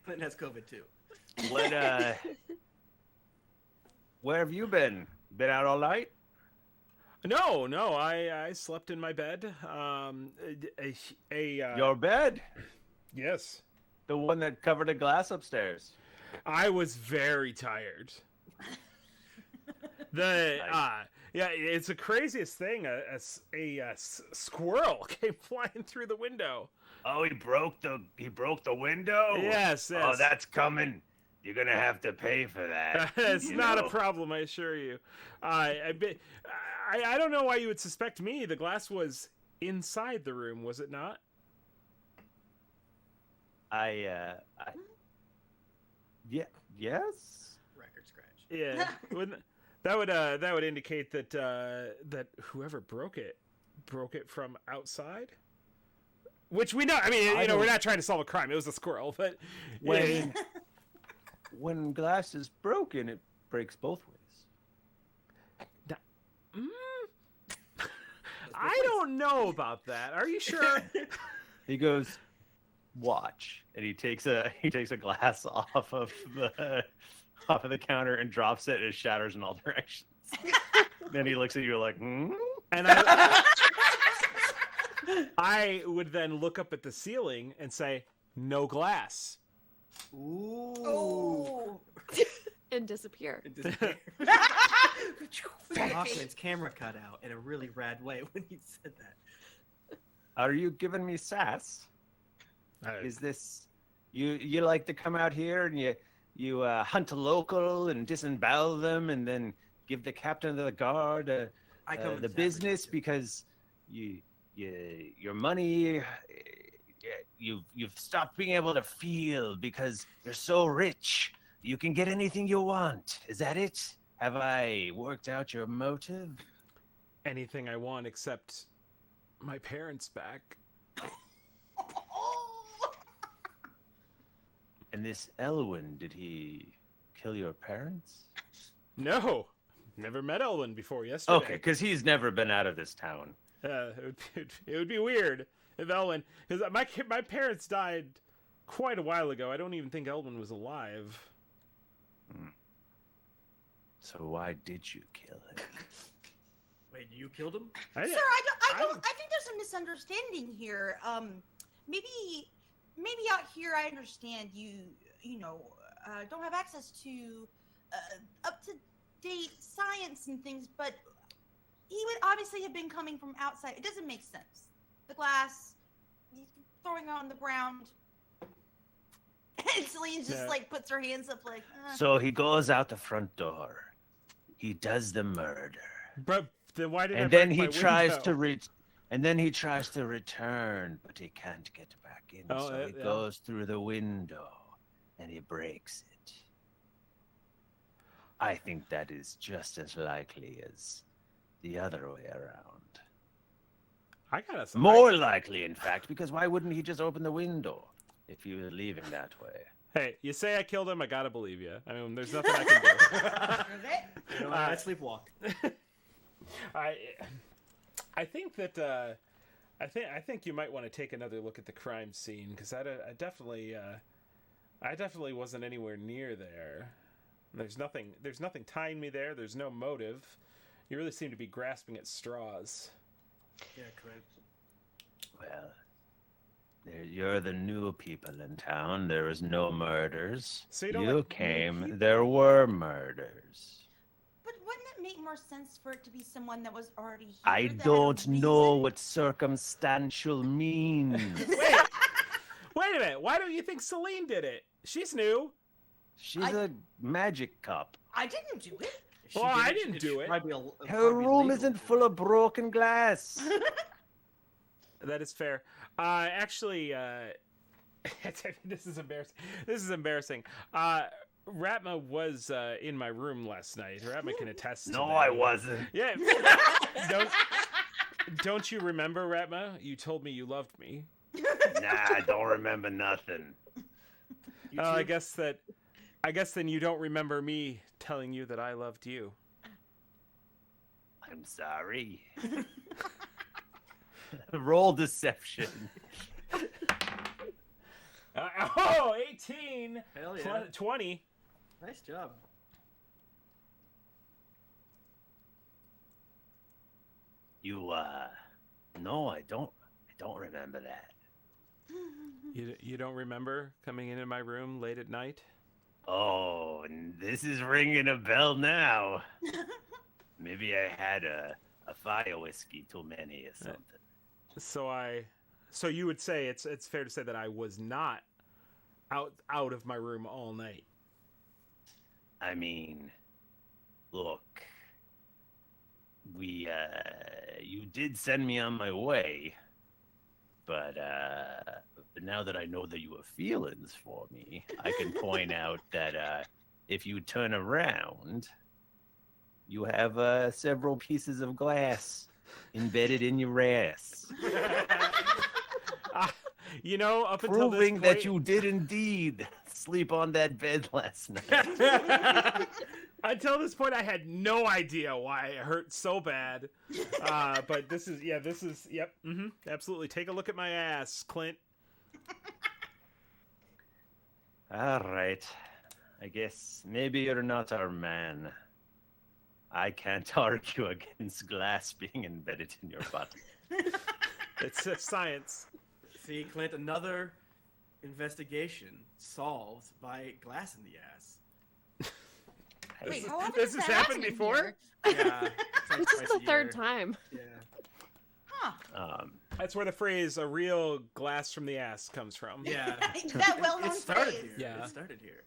Clinton has COVID too.
What? Where have you been? Been out all night?
No. I slept in my bed.
Your bed?
Yes.
The one that covered the glass upstairs.
I was very tired. Yeah, it's the craziest thing. A squirrel came flying through the window.
Oh, he broke the window?
Yes.
Oh, that's coming. You're gonna have to pay for that.
It's
you
not
know?
a problem, I assure you. I don't know why you would suspect me. The glass was inside the room, was it not?
Yes.
Record scratch.
Yeah. That would indicate that whoever broke it from outside. Which we know. I mean, we're not trying to solve a crime. It was a squirrel, but
When glass is broken, it breaks both ways.
I don't know about that. Are you sure?
He goes, "Watch," and he takes a glass off of the counter and drops it. And it shatters in all directions. Then he looks at you like, "Hmm."
And I would then look up at the ceiling and say, "No glass."
Ooh.
Oh.
And disappear.
It disappeared. Hoffman's camera cut out in a really rad way when he said that.
Are you giving me sass? Is this you like to come out here and you hunt a local and disembowel them and then give the captain of the guard the business because your money you've stopped being able to feel because you're so rich you can get anything you want. Is that it? Have I worked out your motive?
Anything I want except my parents back.
And this Elwyn, did he kill your parents?
No, never met Elwyn before yesterday.
Okay, because he's never been out of this town.
It would be weird if Elwyn, because my parents died quite a while ago. I don't even think Elwyn was alive.
So why did you kill him?
Wait, you killed him?
Sir, I think there's a misunderstanding here. Maybe out here I understand you don't have access to up to date science and things, but he would obviously have been coming from outside. It doesn't make sense. The glass, throwing it on the ground. And Celine just puts her hands up like.
So he goes out the front door. He does the murder.
But then why did
and
I
then
break
he
my
tries
window?
and then he tries to return, but he can't get back in. So he goes through the window and he breaks it. I think that is just as likely as the other way around.
I got us
More likely, in fact, because why wouldn't he just open the window if you were leaving that way?
Hey, you say I killed him, I gotta believe you. I mean, there's nothing I can do.
You know, I sleepwalk.
I think that I think you might want to take another look at the crime scene because I definitely wasn't anywhere near there. There's nothing tying me there. There's no motive. You really seem to be grasping at straws.
Yeah, Clint.
Well, you're the new people in town. There was no murders.
So you don't
you
like
came. There were murders.
But wouldn't it make more sense for it to be someone that was already here?
I
that had a
don't know
reason?
what circumstantial means.
Wait a minute. Why don't you think Celine did it? She's new.
She's a magic cup.
I didn't do it.
Well, I didn't do it.
Her room isn't full of broken glass.
That is fair. Actually, this is embarrassing. This is embarrassing. Ratma was in my room last night. Ratma can attest to
No,
that.
I wasn't.
Yeah. Don't you remember, Ratma? You told me you loved me.
Nah, I don't remember nothing.
I guess then you don't remember me telling you that I loved you.
I'm sorry. Roll deception.
18.
Hell yeah.
20.
Nice job.
You no, I don't remember that.
You don't remember coming into my room late at night?
Oh, this is ringing a bell now. Maybe I had a fire whiskey too many or something.
So you would say it's fair to say that I was not out of my room all night.
I mean, look, you did send me on my way, but now that I know that you have feelings for me, I can point out that if you turn around, you have several pieces of glass embedded in your ass.
You know, up until this
Proving
point,
that you did indeed sleep on that bed last night.
Until this point, I had no idea why it hurt so bad. But this is, absolutely. Take a look at my ass, Clint.
All right. I guess maybe you're not our man. I can't argue against glass being embedded in your butt.
It's science.
See, Clint, another investigation solved by glass in the ass.
Wait, how often
This
does
has
that
happened
happen in
before?
here?
Yeah. It's like
This is
twice
the
a
third
year.
time.
Yeah.
Huh.
That's where the phrase "a real glass from the ass" comes from.
Yeah.
That well-known
It started
phrase.
here.
Yeah.
It started here.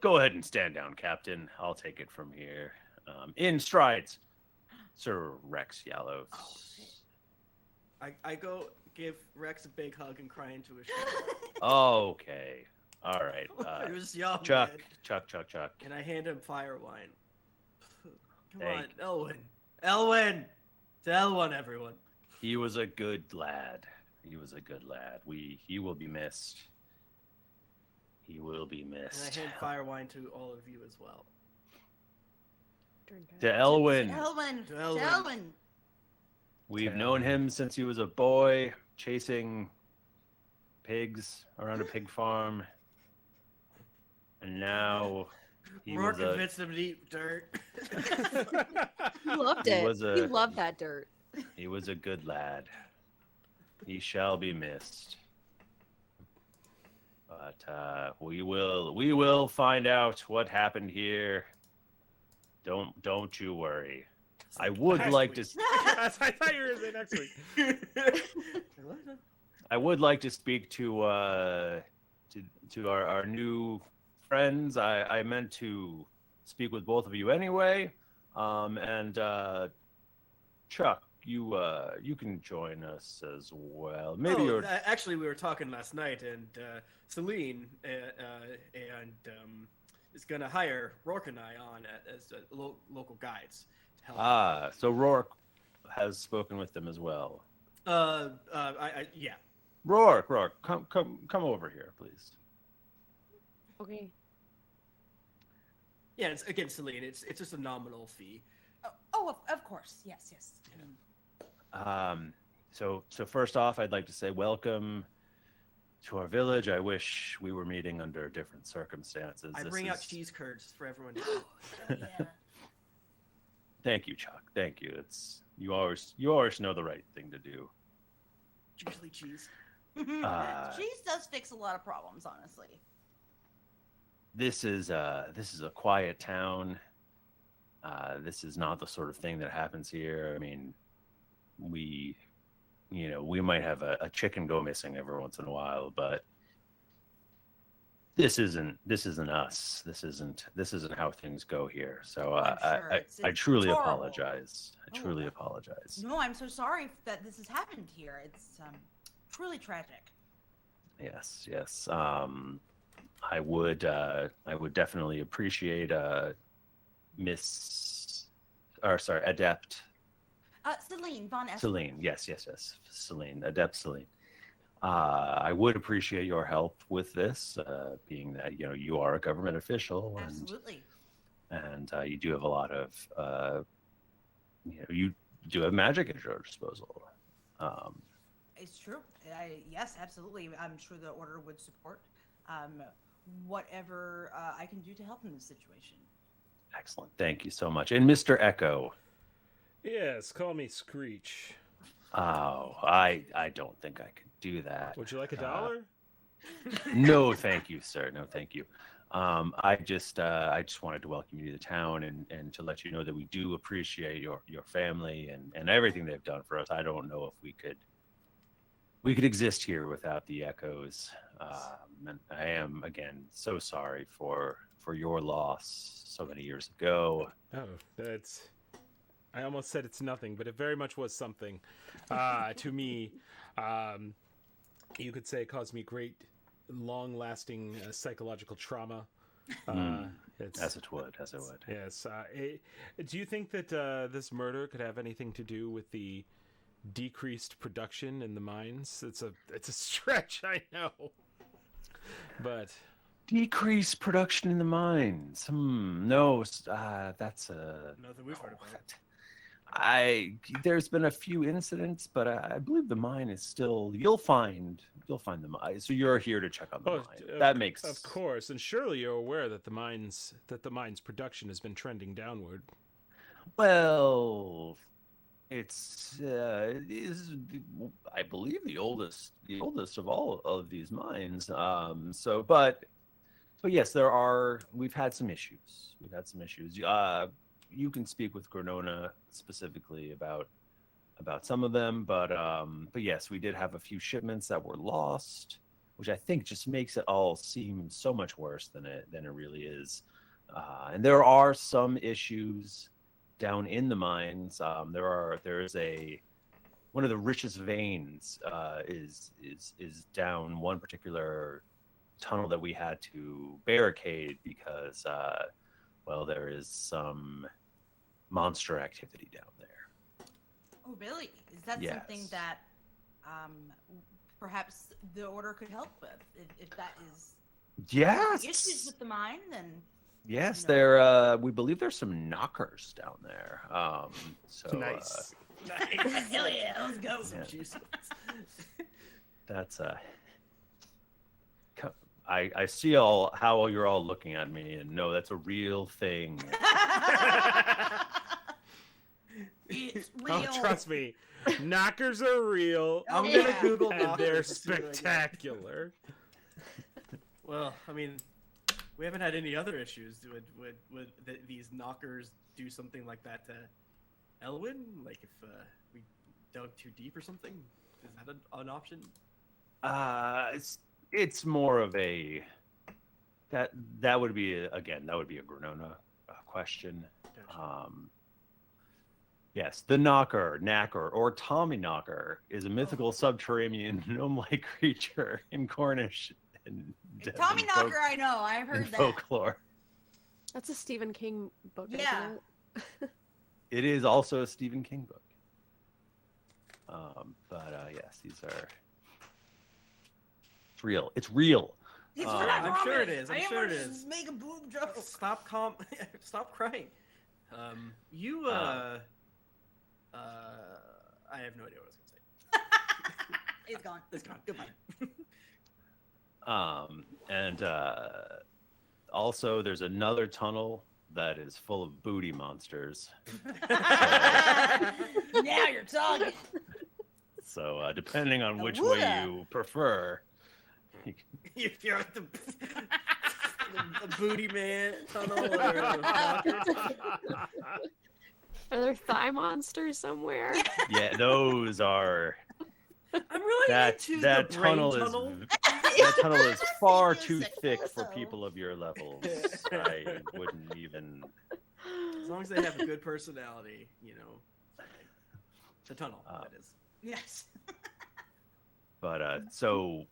Go ahead and stand down, Captain. I'll take it from here. In strides, Sir Rex Yallows.
I go give Rex a big hug and cry into his shoulder.
Okay. All right.
It was young,
Chuck,
man.
Chuck.
And I hand him fire wine. Come
Thank
on, Elwyn. Elwyn! To Elwyn, everyone.
He was a good lad. He will be missed. He will be
And
missed.
I hand fire wine to all of you as well.
To Elwyn.
Elwyn.
To Elwyn.
Elwyn.
We've known him since he was a boy, chasing pigs around a pig farm. And now he
Rourke
was a...
convinced him to eat dirt.
He loved
He
it.
was
He
a-
loved that dirt.
He was a good lad. He shall be missed. But we will find out what happened here. Don't you worry. I would
Next
like
week.
to.
I thought you were going to say next week.
I would like to speak to our new friends. I meant to speak with both of you anyway. And Chuck, you can join us as well. Maybe you're
Actually, we were talking last night, and Celine is going to hire Rourke and I on as local guides. To help.
so Rourke, has spoken with them as well.
Yeah.
Rourke, come over here, please.
Okay.
Yeah, it's again, Celine. It's just a nominal fee.
Of course. Yes.
So first off, I'd like to say welcome to our village. I wish we were meeting under different circumstances.
I bring out cheese curds for everyone.
Yeah.
Thank you, Chuck. Thank you. You always know the right thing to do.
Usually cheese.
Cheese does fix a lot of problems, honestly.
This is a quiet town. This is not the sort of thing that happens here. I mean, we might have a chicken go missing every once in a while, but this isn't us. This isn't how things go here. So I truly
horrible.
apologize. I truly apologize.
No, I'm so sorry that this has happened here. It's truly tragic.
Yes. I would definitely appreciate Adept.
Celine Von Esper.
Celine, yes. Celine, Adept Celine. I would appreciate your help with this, being that you are a government official,
Absolutely.
and you do have a lot of you do have magic at your disposal.
It's true. Yes, absolutely. I'm sure the order would support whatever I can do to help in this situation.
Excellent. Thank you so much. And Mr. Echo.
Yes, call me Screech.
Oh, I don't think I could do that.
Would you like $1?
No, thank you, sir. No, thank you. I just wanted to welcome you to the town and to let you know that we do appreciate your family and everything they've done for us. I don't know if we could exist here without the Echoes. And I am again so sorry for your loss so many years ago.
Oh, I almost said it's nothing, but it very much was something to me. You could say it caused me great, long-lasting psychological trauma.
As it would.
Yes. Do you think that this murder could have anything to do with the decreased production in the mines? It's a stretch, I know, but
decreased production in the mines. No, that's
nothing we've heard about.
There's been a few incidents, but I believe the mine is still. You'll find the mine. So you're here to check on the mine. That makes,
of course, and surely you're aware that the mine's production has been trending downward.
Well, it is, I believe, the oldest of all of these mines. But yes, we've had some issues. You can speak with Granona specifically about some of them, but yes, we did have a few shipments that were lost, which I think just makes it all seem so much worse than it really is. And there are some issues down in the mines. There's one of the richest veins is down one particular tunnel that we had to barricade because there is some monster activity down there.
Oh, really? Is that something that perhaps the order could help with? If that is issues with the mine, then
yes, we believe there's some knockers down there.
Nice.
Hell yeah, let's go.
That's I see how you're all looking at me, and no, that's a real thing.
It's real.
Oh, trust me, knockers are real.
I'm gonna Google
and
knockers.
they're spectacular.
Well, I mean, we haven't had any other issues. Would these knockers do something like that to Elwyn? Like if we dug too deep or something? Is that an option?
It's more of a that would be a Granona question.
Gotcha.
Yes, the Knacker, or Tommy Knocker is a mythical subterranean gnome-like creature in Cornish and
Tommy Knocker, I know. I've heard that.
Folklore.
That's a Stephen King book.
Yeah.
Isn't it?
It is also a Stephen King book. Yes, these are. It's real. It's real.
It's
I'm sure it is. I'm sure it is.
Make a boob joke.
Stop crying. I have no idea what I was gonna say.
It's gone.
It's gone. Goodbye.
Also, there's another tunnel that is full of booty monsters.
Now you're talking.
So, depending on which way you prefer,
If you're at the booty man tunnel or
Are there thigh monsters somewhere?
yeah, those are.
I'm really into
that
the brain
tunnel
tunnel.
That tunnel is far
Music
too thick for
also.
people of your levels. I wouldn't even.
As long as they have a good personality, the tunnel. That is.
Yes.
But so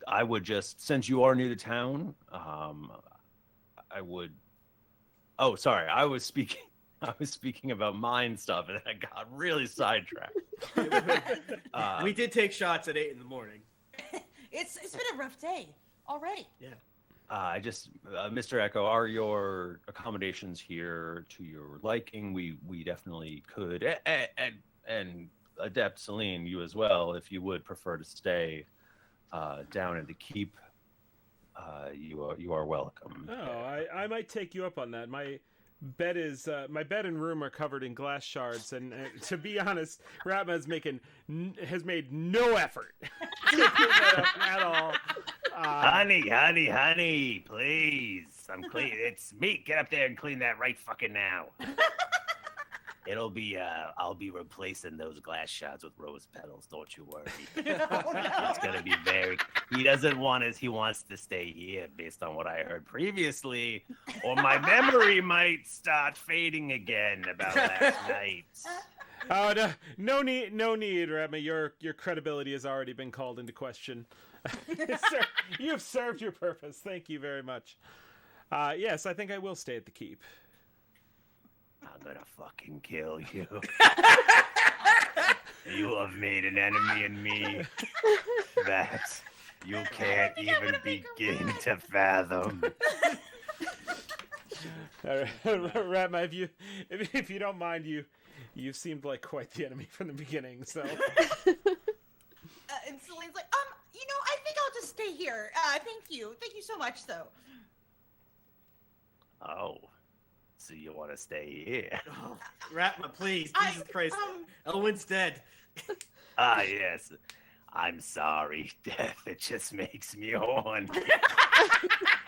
I would just, since you are new to town, I would. Oh, sorry. I was speaking about mine stuff, and I got really sidetracked.
We did take shots at 8 in the morning.
It's been a rough day already.
Yeah.
Mr. Echo, are your accommodations here to your liking? We definitely could, and Adept Celine, you as well, if you would prefer to stay down in the keep. You are welcome.
Oh, I might take you up on that. My bed and room are covered in glass shards, and to be honest, Ratma has made no effort to clean that up at all.
Honey, please. I'm clean. It's me. Get up there and clean that right fucking now. It'll be, I'll be replacing those glass shards with rose petals. Don't you worry. It's gonna be he wants to stay here based on what I heard previously, or my memory might start fading again about last night.
Oh, no need, Ratma. Your credibility has already been called into question. You've served your purpose. Thank you very much. Yes, I think I will stay at the keep.
I'm gonna fucking kill you. You have made an enemy in me that you can't even begin to fathom.
Ratma, if you don't mind, you seemed like quite the enemy from the beginning. So.
And Celine's like, I think I'll just stay here. Thank you so much, though.
Oh. So you want to stay here?
Oh, Ratma, please, Jesus Christ. Elwyn's dead.
Yes. I'm sorry, Death. It just makes me horny.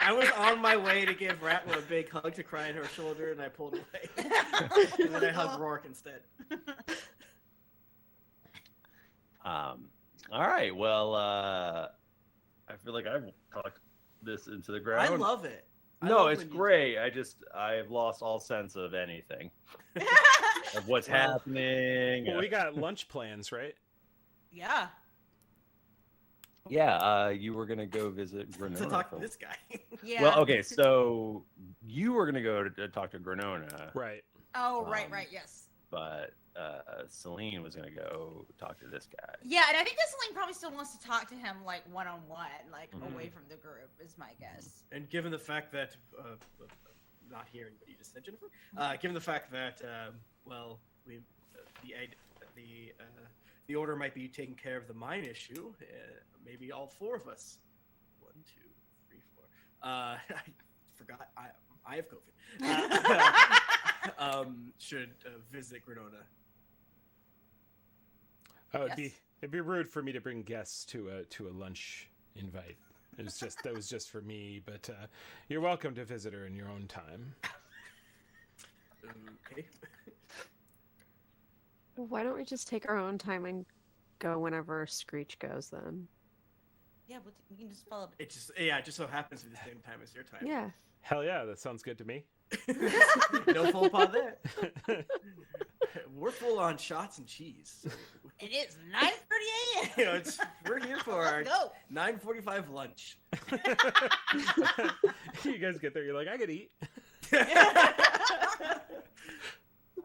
I was on my way to give Ratma a big hug to cry on her shoulder, and I pulled away. And then I hugged Rourke instead.
All right. Well, I feel like I've talked this into the ground.
I love it.
No, it's great. I've lost all sense of anything. Of what's happening.
Well, we got lunch plans, right?
Yeah.
Yeah, you were going to go visit Granona.
To talk to this guy.
Yeah.
Well, okay, so you were going to go to talk to Granona.
Right.
Oh, right, yes.
But Celine was going to go talk to this guy.
Yeah, and I think that Celine probably still wants to talk to him, like, one-on-one, like, away from the group, is my guess.
And given the fact that, not hearing what you just said, Jennifer, given the fact that, the order might be taking care of the mine issue, maybe all four of us, 1, 2, 3, 4, I forgot, I have COVID, should visit Granona.
Oh, it'd be rude for me to bring guests to a lunch invite. That was just for me, but you're welcome to visit her in your own time.
Okay.
Well, why don't we just take our own time and go whenever Screech goes then?
Yeah, we can just follow.
It just so happens to be the same time as your time.
Yeah.
Hell yeah, that sounds good to me.
No faux pas there. We're full on shots and cheese. So.
It is 9:30 a.m.
We're here for our 9:45 lunch.
You guys get there, you're like, I could eat.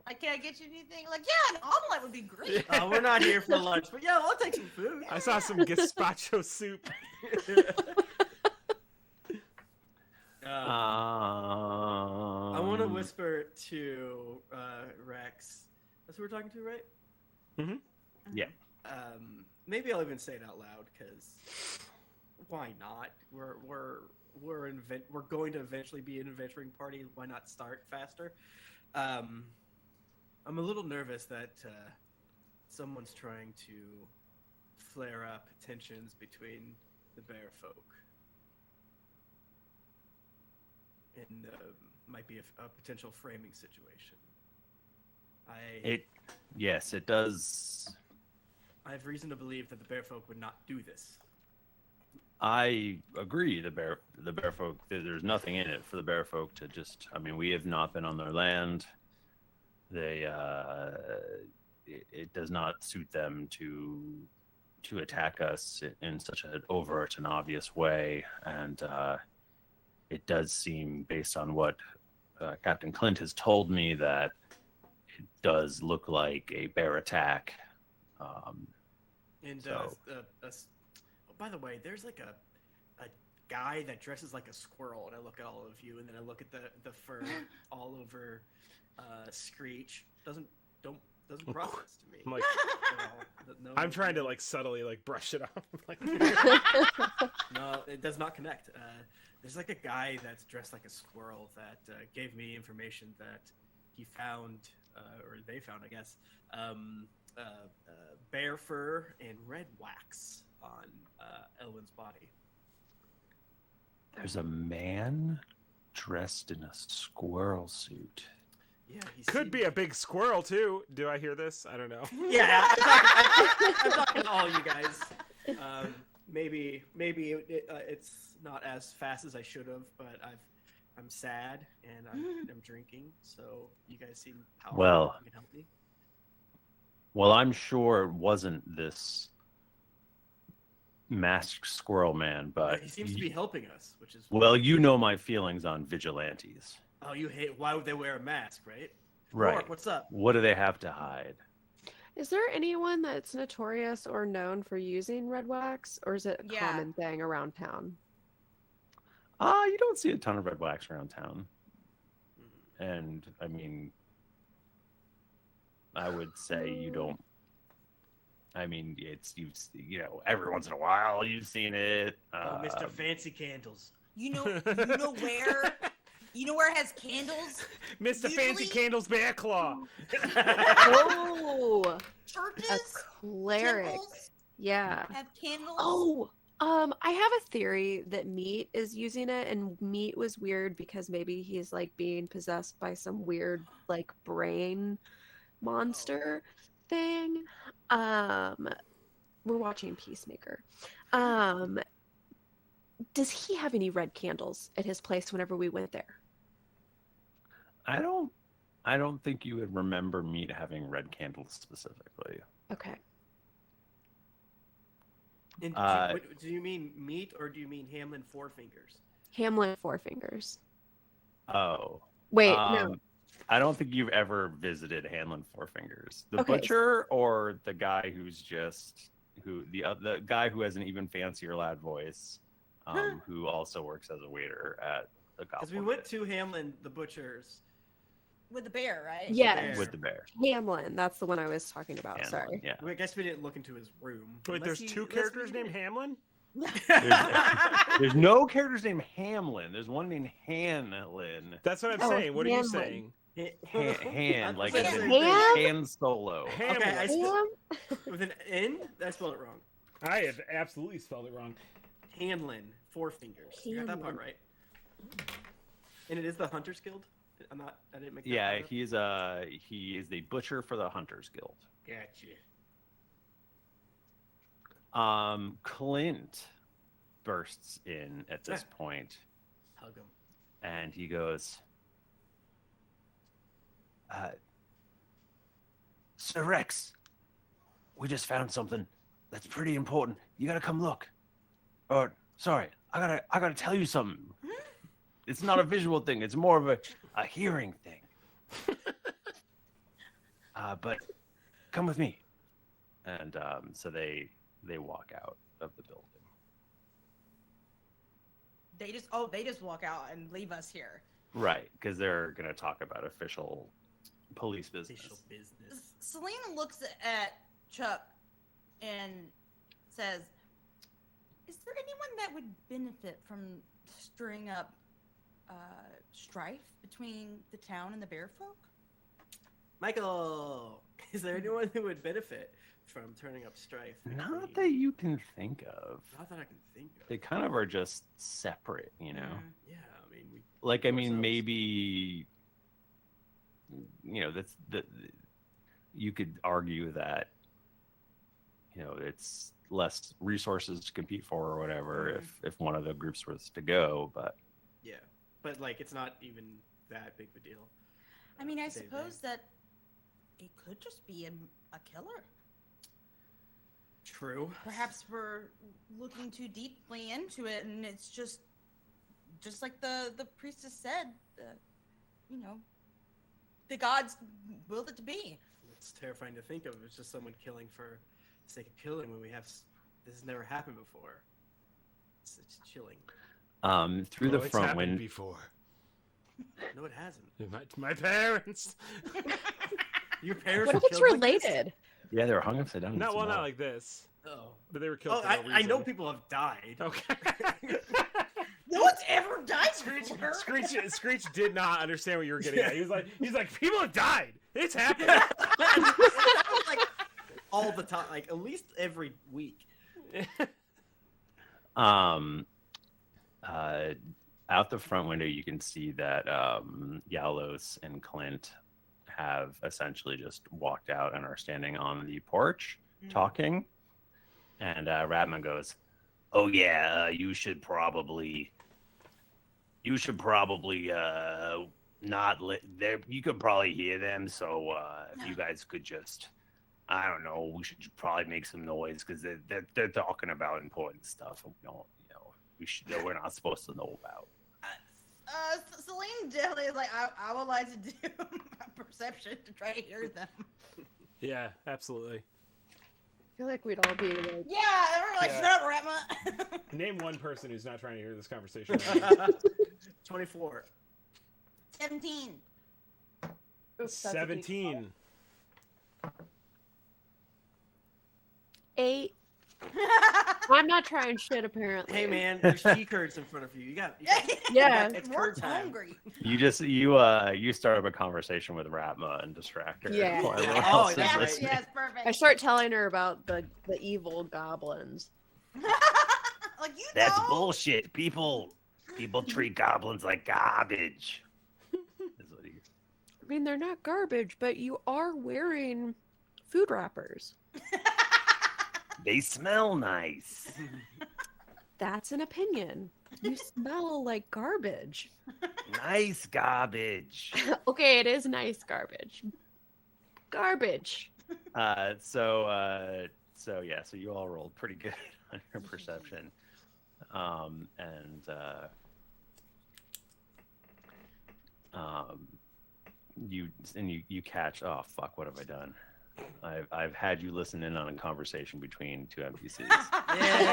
Like can I get you anything? Like, yeah, an omelet would be great.
We're not here for lunch, but yeah, I'll take some food.
I saw some gazpacho soup.
I want to whisper to Rex. That's who we're talking to, right?
Mm-hmm.
Yeah.
Maybe I'll even say it out loud because why not? We're going to eventually be an adventuring party. Why not start faster? I'm a little nervous that someone's trying to flare up tensions between the bear folk. And might be a potential framing situation.
Yes, it does.
I have reason to believe that the bear folk would not do this.
I agree. The bear folk. There's nothing in it for the bear folk to just. I mean, we have not been on their land. They. It does not suit them to attack us in such an overt and obvious way, and it does seem, based on what Captain Clint has told me, that it does look like a bear attack.
By the way, there's like a guy that dresses like a squirrel, and I look at all of you, and then I look at the fur all over Screech. Doesn't process to me.
I'm like, I'm trying to like subtly like brush it off. Like,
no, it does not connect. There's like a guy that's dressed like a squirrel that gave me information that he found, or they found, I guess, bear fur and red wax on Elwyn's body.
There's a man dressed in a squirrel suit.
Yeah, he
could be a big squirrel too. Do I hear this? I don't know.
Yeah, I'm talking to all you guys. Maybe it's not as fast as I should have, but I'm sad and I'm drinking, so you guys seem powerful.
Well,
you can help me.
Well, I'm sure it wasn't this masked squirrel man, but
he seems to be helping us, which is
well, you know my feelings on vigilantes.
Oh, you hate? Why would they wear a mask, right?
Right.
Mark, what's up?
What do they have to hide?
Is there anyone that's notorious or known for using red wax, or is it a common thing around town?
You don't see a ton of red wax around town. And, I mean, I would say you don't. I mean, it's, every once in a while you've seen it.
Mr. Fancy Candles.
You know where? You know where it has candles?
Mr. Fancy Candles Bear Claw.
Oh,
churches,
a cleric.
temples
Yeah.
have candles.
Oh, I have a theory that Meat is using it, and Meat was weird because maybe he's like being possessed by some weird like brain monster thing. We're watching Peacemaker. Does he have any red candles at his place whenever we went there?
I don't think you would remember Meat having red candles specifically.
Okay.
And do you mean Meat or do you mean Hamlin Four Fingers?
Hamlin Four Fingers.
Oh.
Wait, no.
I don't think you've ever visited Hamlin Four Fingers. The
Okay.
butcher or the guy who's the guy who has an even fancier loud voice, who also works as a waiter at the Goblin.
Because we went to Hamlin the Butcher's.
With the bear, right?
Yes.
With the bear.
Hamlin, that's the one I was talking about.
Hamlin,
Sorry.
Yeah.
I guess we didn't look into his room.
Wait, there's two characters named Hamlin?
There's no characters named Hamlin. There's one named Hanlin.
That's what I'm saying. What are you saying?
Han, like
Wait,
as in
Ham?
Han Solo.
Okay,
Ham?
with an N? I spelled it wrong.
I have absolutely spelled it wrong.
Hamlin, Four Fingers. You got that part right. And it is the Hunters Guild? I didn't make that
Yeah,
part up?
he is the butcher for the Hunters Guild.
Gotcha.
Clint bursts in at this point,
Hug him.
and he goes, Sir Rex, we just found something that's pretty important. You gotta come look. Or, sorry, I gotta tell you something. It's not a visual thing. It's more of a hearing thing. but come with me. And so they walk out of the building.
They just walk out and leave us here.
Right, because they're going to talk about official police business.
Official business.
Selena looks at Chuck and says, "Is there anyone that would benefit from stirring up strife between the town and the bear folk?"
Michael, is there anyone who would benefit from turning up strife?
Not that you can think of.
Not that I can think of.
They kind of are just separate, you know?
Yeah, I mean,
maybe, you could argue that, it's less resources to compete for or whatever if one of the groups was to go, but.
Yeah, but it's not even that big of a deal.
I mean, I suppose that it could just be a killer.
True.
Perhaps we're looking too deeply into it, and it's just like the priestess said, the gods willed it to be.
It's terrifying to think of. It's just someone killing for the sake of killing when this has never happened before. It's chilling.
Through the front window
before.
No, it hasn't.
My parents.
Your parents.
What
were
if it's
killed like this?
related?
Yeah, they were hung upside down.
Not like this.
Oh,
but they were killed.
Oh,
for no
I know
reason.
people have died.
Okay.
No one's ever died,
Screech did not understand what you were getting at. He's like, people have died. It's happening.
Like all the time, at least every week.
Out the front window, you can see that Yalos and Clint have essentially just walked out and are standing on the porch talking. And Ratman goes, "Oh yeah, you should probably not let there. You could probably hear them. So if you guys could just, I don't know, we should probably make some noise because they're talking about important stuff. We're not supposed to know about."
Celine definitely is like, I would like to do a perception to try to hear them.
Yeah, absolutely.
I feel like we'd all be like,
Yeah, we're like,
Yeah.
shut up, Ratma.
Name one person who's not trying to hear this conversation.
24.
17.
17.
8. I'm not trying shit, apparently.
Hey man, there's tea curds in front of you. You got
Yeah.
it's
We're
curd time.
hungry.
You start up a conversation with Ratma and distract her.
Yeah.
while everyone
Oh,
else is
yeah,
listening.
Yes, perfect.
I start telling her about the evil goblins.
Like,
That's bullshit. People treat goblins like garbage. Is what he-
I mean, they're not garbage, but you are wearing food wrappers.
They smell nice.
That's an opinion. You smell like garbage.
Nice garbage.
Okay, it is nice garbage. Garbage.
So you all rolled pretty good on your perception. You catch, oh fuck, what have I done? I've had you listen in on a conversation between two NPCs.
Yeah,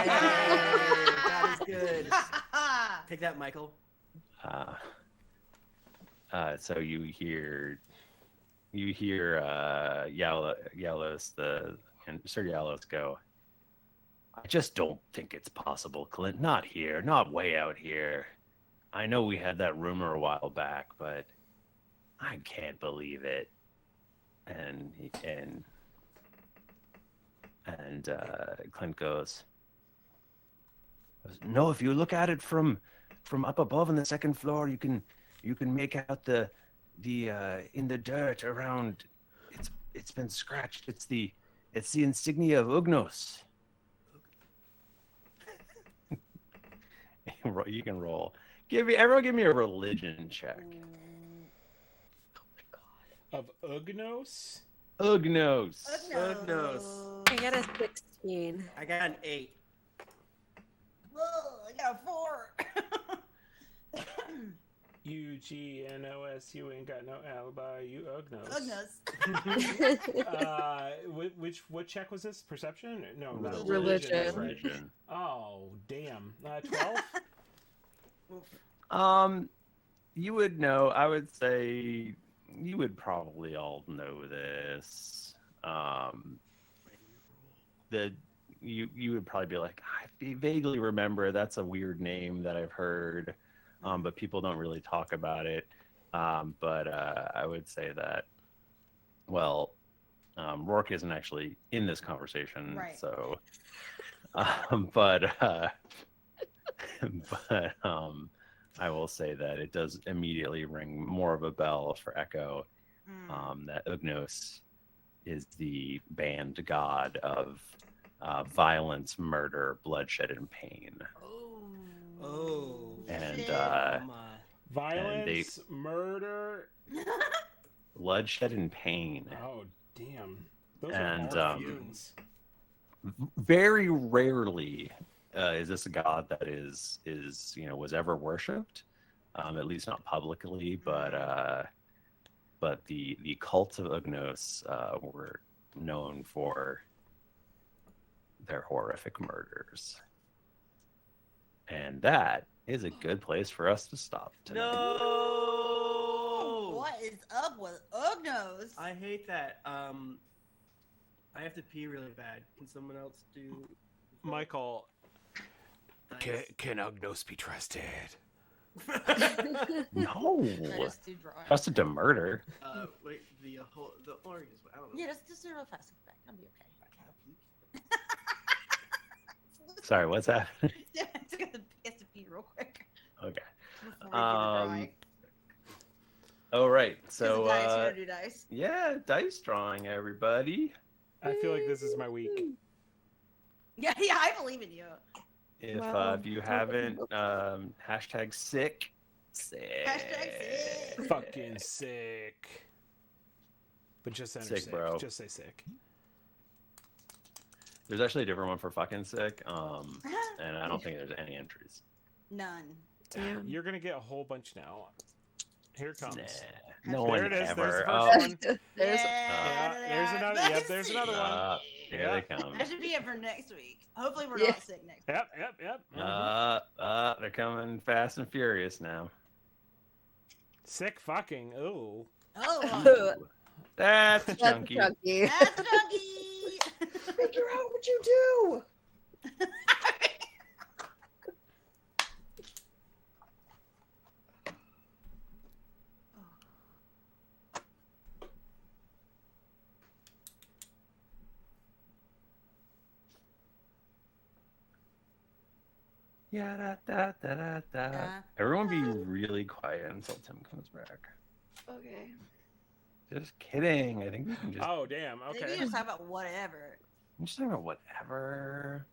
that is good. Take that, Michael.
So you hear Yalos and Sir Yalos go, "I just don't think it's possible, Clint. Not here, not way out here. I know we had that rumor a while back, but I can't believe it." And Clint goes, "No, if you look at it from up above on the second floor, you can make out the in the dirt around. It's been scratched. It's the insignia of Ugnos." You can roll. Everyone give me a religion check.
Of Ugnos?
Ugnos.
Ugnos.
I got a 16.
I got an 8.
Whoa, I got a 4.
UGNOS, you ain't got no alibi, you ugnos.
Ugnos.
What check was this? Perception? No, not
Religion.
Religion.
Oh, damn. 12?
You would know. I would say you would probably all know this. You would probably be like, I vaguely remember that's a weird name that I've heard, but people don't really talk about it. But I would say that, well, Rourke isn't actually in this conversation,
Right.
so. I will say that it does immediately ring more of a bell for Echo. That Ugnos is the banned god of violence, murder, bloodshed, and pain.
Oh.
And
Shit.
Violence, murder,
bloodshed, and pain.
Oh, damn. Those
And
are hard things.
very rarely is this a god that is was ever worshipped, at least not publicly, but the cult of Ugnos were known for their horrific murders, and that is a good place for us to stop tonight.
No.
What is up with Ugnos?
I hate that. I have to pee really bad. Can someone else do?
Michael.
Can Ugnos be trusted?
No,
That is too dry.
trusted to murder.
Wait, the orange is. I don't know.
Yeah, just do it real fast. Back. I'll be okay.
Sorry, what's happening?
Yeah, I took a pee real quick.
Okay.
Before we get dry.
All right.
'Cause
So
the dice, you gotta do dice.
yeah, dice drawing, everybody.
I feel like this is my week.
Yeah, I believe in you.
If
Wow.
if you haven't, hashtag sick.
Hashtag sick.
Fucking sick. But just enter
Sick,
sick,
bro.
Just say sick.
There's actually a different one for fucking sick. And I don't think there's any entries.
None.
Damn.
You're gonna get a whole bunch now. Here it comes.
Nah, no
There
one
it is. There's
ever.
the
Oh,
first one.
There's
There's another. Yep, there's another one.
here they come.
That should be it for next week. Hopefully we're
Yeah.
not sick next week.
Yep.
They're coming fast and furious now.
Sick fucking. Ooh.
Oh,
Ooh.
That's
That's
chunky.
chunky.
that's chunky.
Figure out what you do.
Yeah, da.
Yeah.
Everyone be really quiet until Tim comes back.
Okay.
Just kidding. I think we can just.
Oh damn.
I think
Okay.
you just talk about whatever.
I'm just talking about whatever.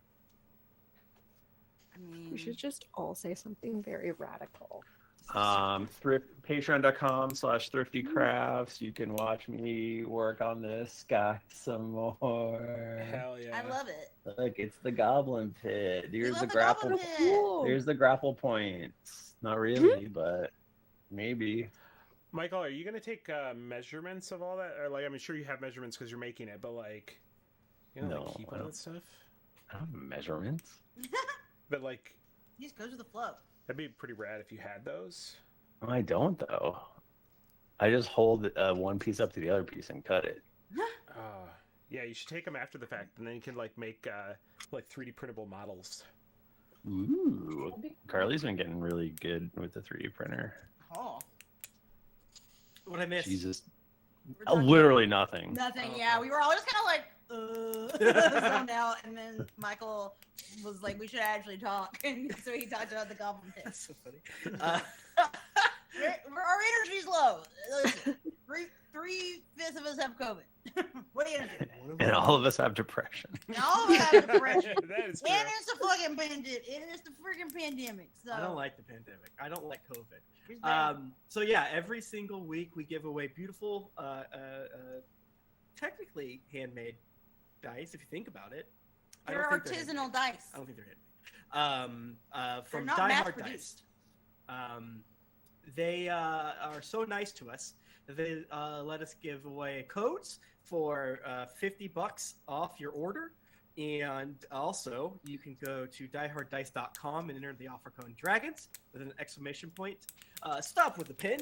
I mean,
We should just all say something very radical.
Patreon.com/thriftycrafts. You can watch me work on this guy some more.
Hell yeah.
I love it.
Look, it's the goblin pit. Here's
love
the
the
grapple.
goblin pit.
Cool.
There's the grapple points. Not really, but maybe.
Michael, are you gonna take measurements of all that? Or like, I'm sure you have measurements because you're making it, but like, you know,
No,
like keep
I
all
don't.
that stuff.
I don't have measurements.
But like,
You just go with the flow.
that'd be pretty rad if you had those.
I don't though. I just hold one piece up to the other piece and cut it.
Yeah, you should take them after the fact, and then you can like make like 3D printable models.
Ooh, Carly's been getting really good with the 3D printer.
Oh.
What I missed?
Jesus,
We're talking
literally nothing.
Nothing.
Oh,
Yeah,
okay.
we were all just kind of like, zoned out, and then Michael was like, "We should actually talk," and so he talked about the goblin pit.
That's so funny.
Our energy's low. Listen, 3/5 of us have COVID. What are you gonna do?
And all of us have depression.
And all of us have depression.
That is true.
And it's the fucking pandemic. It is the freaking pandemic. So
I don't like the pandemic. I don't like COVID.
it's bad.
So yeah, every single week we give away beautiful, technically handmade dice. If you think about it,
They're
think they're
artisanal
handmade.
dice.
I don't think they're handmade. From
not
Die
mass
Hard Dice.
produced.
they are so nice to us that they let us give away codes for $50 off your order. And also, you can go to dieharddice.com and enter the offer code Dragons with an exclamation point. Stop with the pin.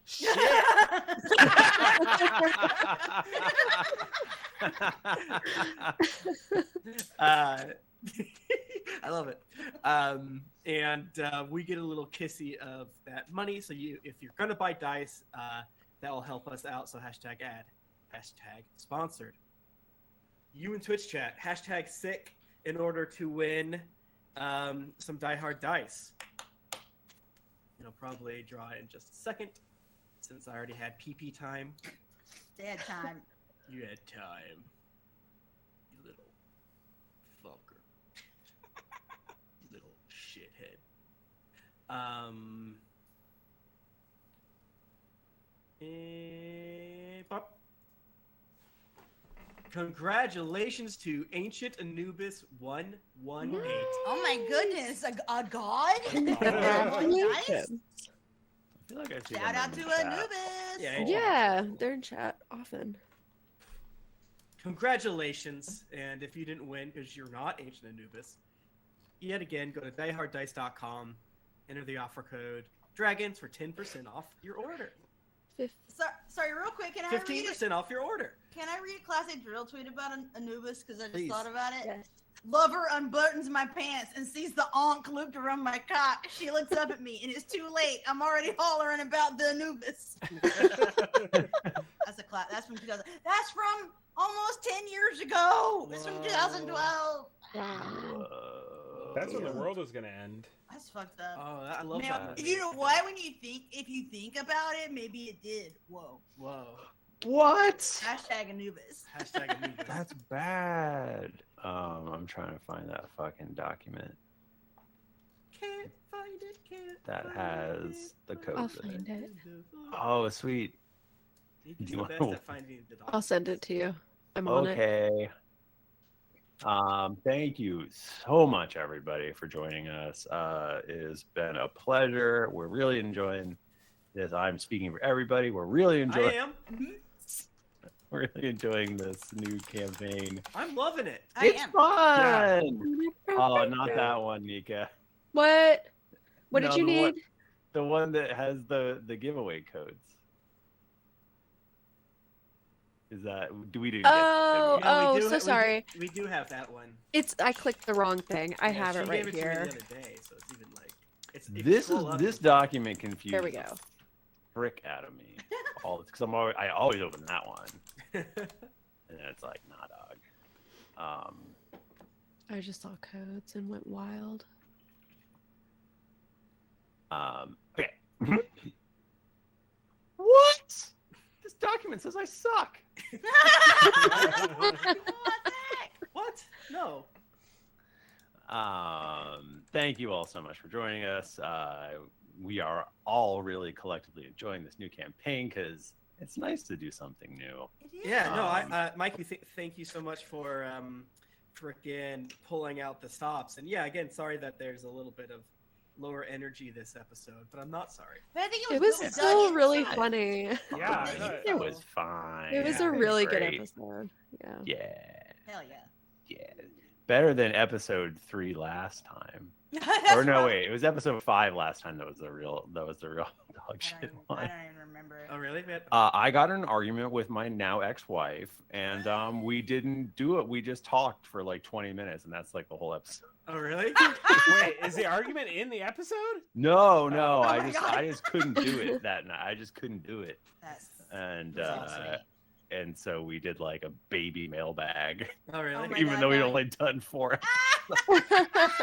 Shit.
I love it. And we get a little kissy of that money. So if you're gonna buy dice, that will help us out. So hashtag ad, hashtag sponsored. You in Twitch chat, hashtag sick in order to win some Die Hard dice. I'll probably draw it in just a second since I already had PP time.
Dad time.
You had time, you little fucker. Little shithead. And pop. Congratulations to Ancient Anubis 118.
Oh my goodness, a god?
Congratulations.
I feel like I see
Shout
them
out
in
to
the chat.
Anubis.
Yeah, they're in chat often.
Congratulations, and if you didn't win because you're not Ancient Anubis, yet again, go to dieharddice.com, enter the offer code Dragons for 10% off your order.
Sorry, real quick, can I read
15% off your order.
Can I read a classic drill tweet about Anubis? Because I just
Please.
thought about it.
Yes.
Lover unbuttons my pants and sees the ankh looped around my cock. She looks up at me, and it's too late. I'm already hollering about the Anubis. That's a class. That's from 2000. That's from almost 10 years ago. It's from 2012.
That's when the world was gonna end.
That's fucked up.
Oh, I love
Man,
that movie.
you know what? If you think about it, maybe it did. Whoa.
What?
Hashtag Anubis.
Hashtag Anubis.
That's bad. I'm trying to find that fucking document
Can't find it,
that has the code.
I'll
in
find it.
Oh, sweet.
He's
Do
the
you
best
want-
at finding the
I'll send it to you. I'm on it.
Okay. Thank you so much, everybody, for joining us. It has been a pleasure. We're really enjoying this. I'm speaking for everybody. We're really
I
enjoying.
am.
We're really enjoying this new campaign.
I'm loving it.
It's fun. Oh, not that one, Nika.
What? What
No,
did you
the one-
need?
The one that has the giveaway codes. Is that do we do?
Oh,
Yeah, we do
so sorry.
We do have that one.
I clicked the wrong thing. I
Yeah,
have it
she
right
gave it
here.
to me the other day, so it's even like it's. if you
This
scroll up,
this
it's-
document confuses
There we go.
the frick out of me all because I always open that one and then it's like nah dog.
I just saw codes and went wild.
Okay. What? This document says I suck.
What? No.
Thank you all so much for joining us. We are all really collectively enjoying this new campaign because it's nice to do something new.
Yeah. No. Mike, thank you so much for again pulling out the stops. And yeah, again, sorry that there's a little bit of lower energy this episode, but I'm not sorry.
But I think
It was
good
still
done
really
inside.
funny.
Yeah,
It was fine.
It was a
It
really good
great.
episode. Yeah.
Yeah.
Hell yeah.
Yeah. Better than episode 3 last time.
That's
Or no,
right.
wait, it was episode 5 last time. That was the real dog shit
I
one.
don't even remember.
Oh really? Man?
I got in an argument with my now ex-wife, and we didn't do it. We just talked for like 20 minutes, and that's like the whole episode.
Oh really?
Wait, is the argument in the episode?
No,
Oh
no, I
my
just
God.
I just couldn't do it that night. I just couldn't do it,
That's
and
awesome.
and so we did like a baby mailbag,
Oh really?
Oh my
even
God,
though we'd
no.
only done 4.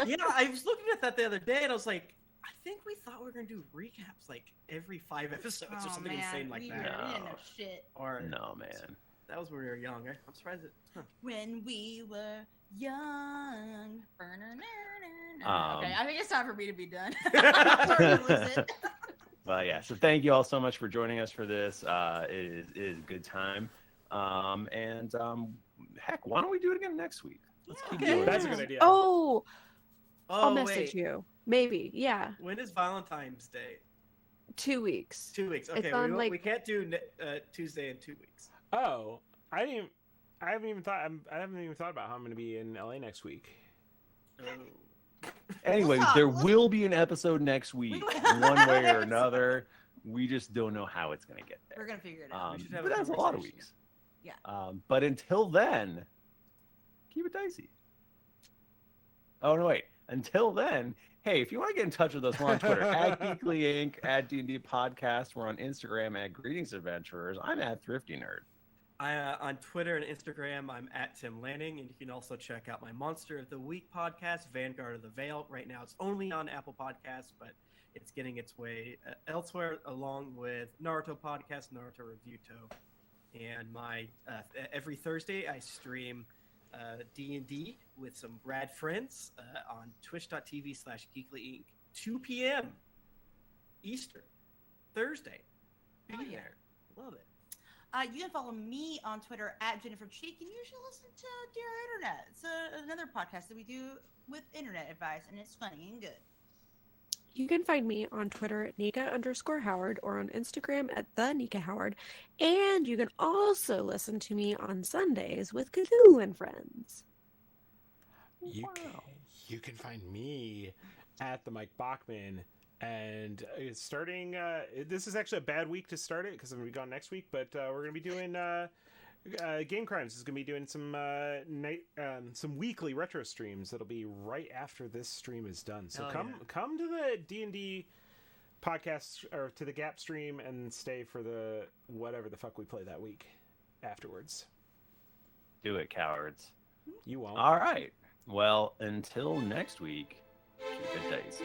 Yeah, I was looking at that the other day, and I was like, I think we thought we were gonna do recaps like every 5 episodes or
Oh,
something
man,
insane like
we
that.
were- we didn't
No.
know shit.
Or
No, man.
that was when we were young. I'm surprised it. Huh.
When we were young.
Um,
Okay, I think it's time for me to be done. I'm starting to lose it.
But yeah, so thank you all so much for joining us for this. It is a good time. Heck, why don't we do it again next week? Let's keep
Okay.
doing
That's a
this.
good idea.
Oh,
Oh,
I'll message
wait.
you. Maybe. Yeah.
When is Valentine's Day?
2 weeks.
2 weeks.
It's
Okay,
on,
we can't do Tuesday in 2 weeks.
Oh, I haven't even thought about how I'm going to be in LA next week.
Anyway, there will be an episode next week, one way or another. We just don't know how it's going to get there.
We're gonna figure it out.
But that's a lot of weeks.
Yeah.
But until then, keep it dicey. Oh no, wait. Until then, hey, if you want to get in touch with us, we're on Twitter at Geekly Inc., at D&D Podcast. We're on Instagram at Greetings Adventurers. I'm at Thrifty Nerd.
On Twitter and Instagram, I'm at Tim Lanning, and you can also check out my Monster of the Week podcast, Vanguard of the Veil. Right now, it's only on Apple Podcasts, but it's getting its way elsewhere, along with Naruto podcast, Naruto Reviewto, and my every Thursday I stream D&D with some grad friends on Twitch.tv/Geekly Inc. 2 p.m. Eastern Thursday. Be there, love it.
You can follow me on Twitter at Jennifer Cheek, and you should listen to Dear Internet. It's another podcast that we do with internet advice, and it's funny and good.
You can find me on Twitter at Nika_Howard or on Instagram at the Nika Howard. And you can also listen to me on Sundays with Cthulhu and Friends.
You can find me at the Mike Bachman. And it's starting. This is actually a bad week to start it because I'm going to be gone next week. But we're going to be doing Game Crimes is going to be doing some weekly retro streams. That'll be right after this stream is done. So come to the D&D podcast or to the Gap stream and stay for the whatever the fuck we play that week afterwards.
Do it, cowards.
You won't.
All right. Well, until next week, keep it dicey.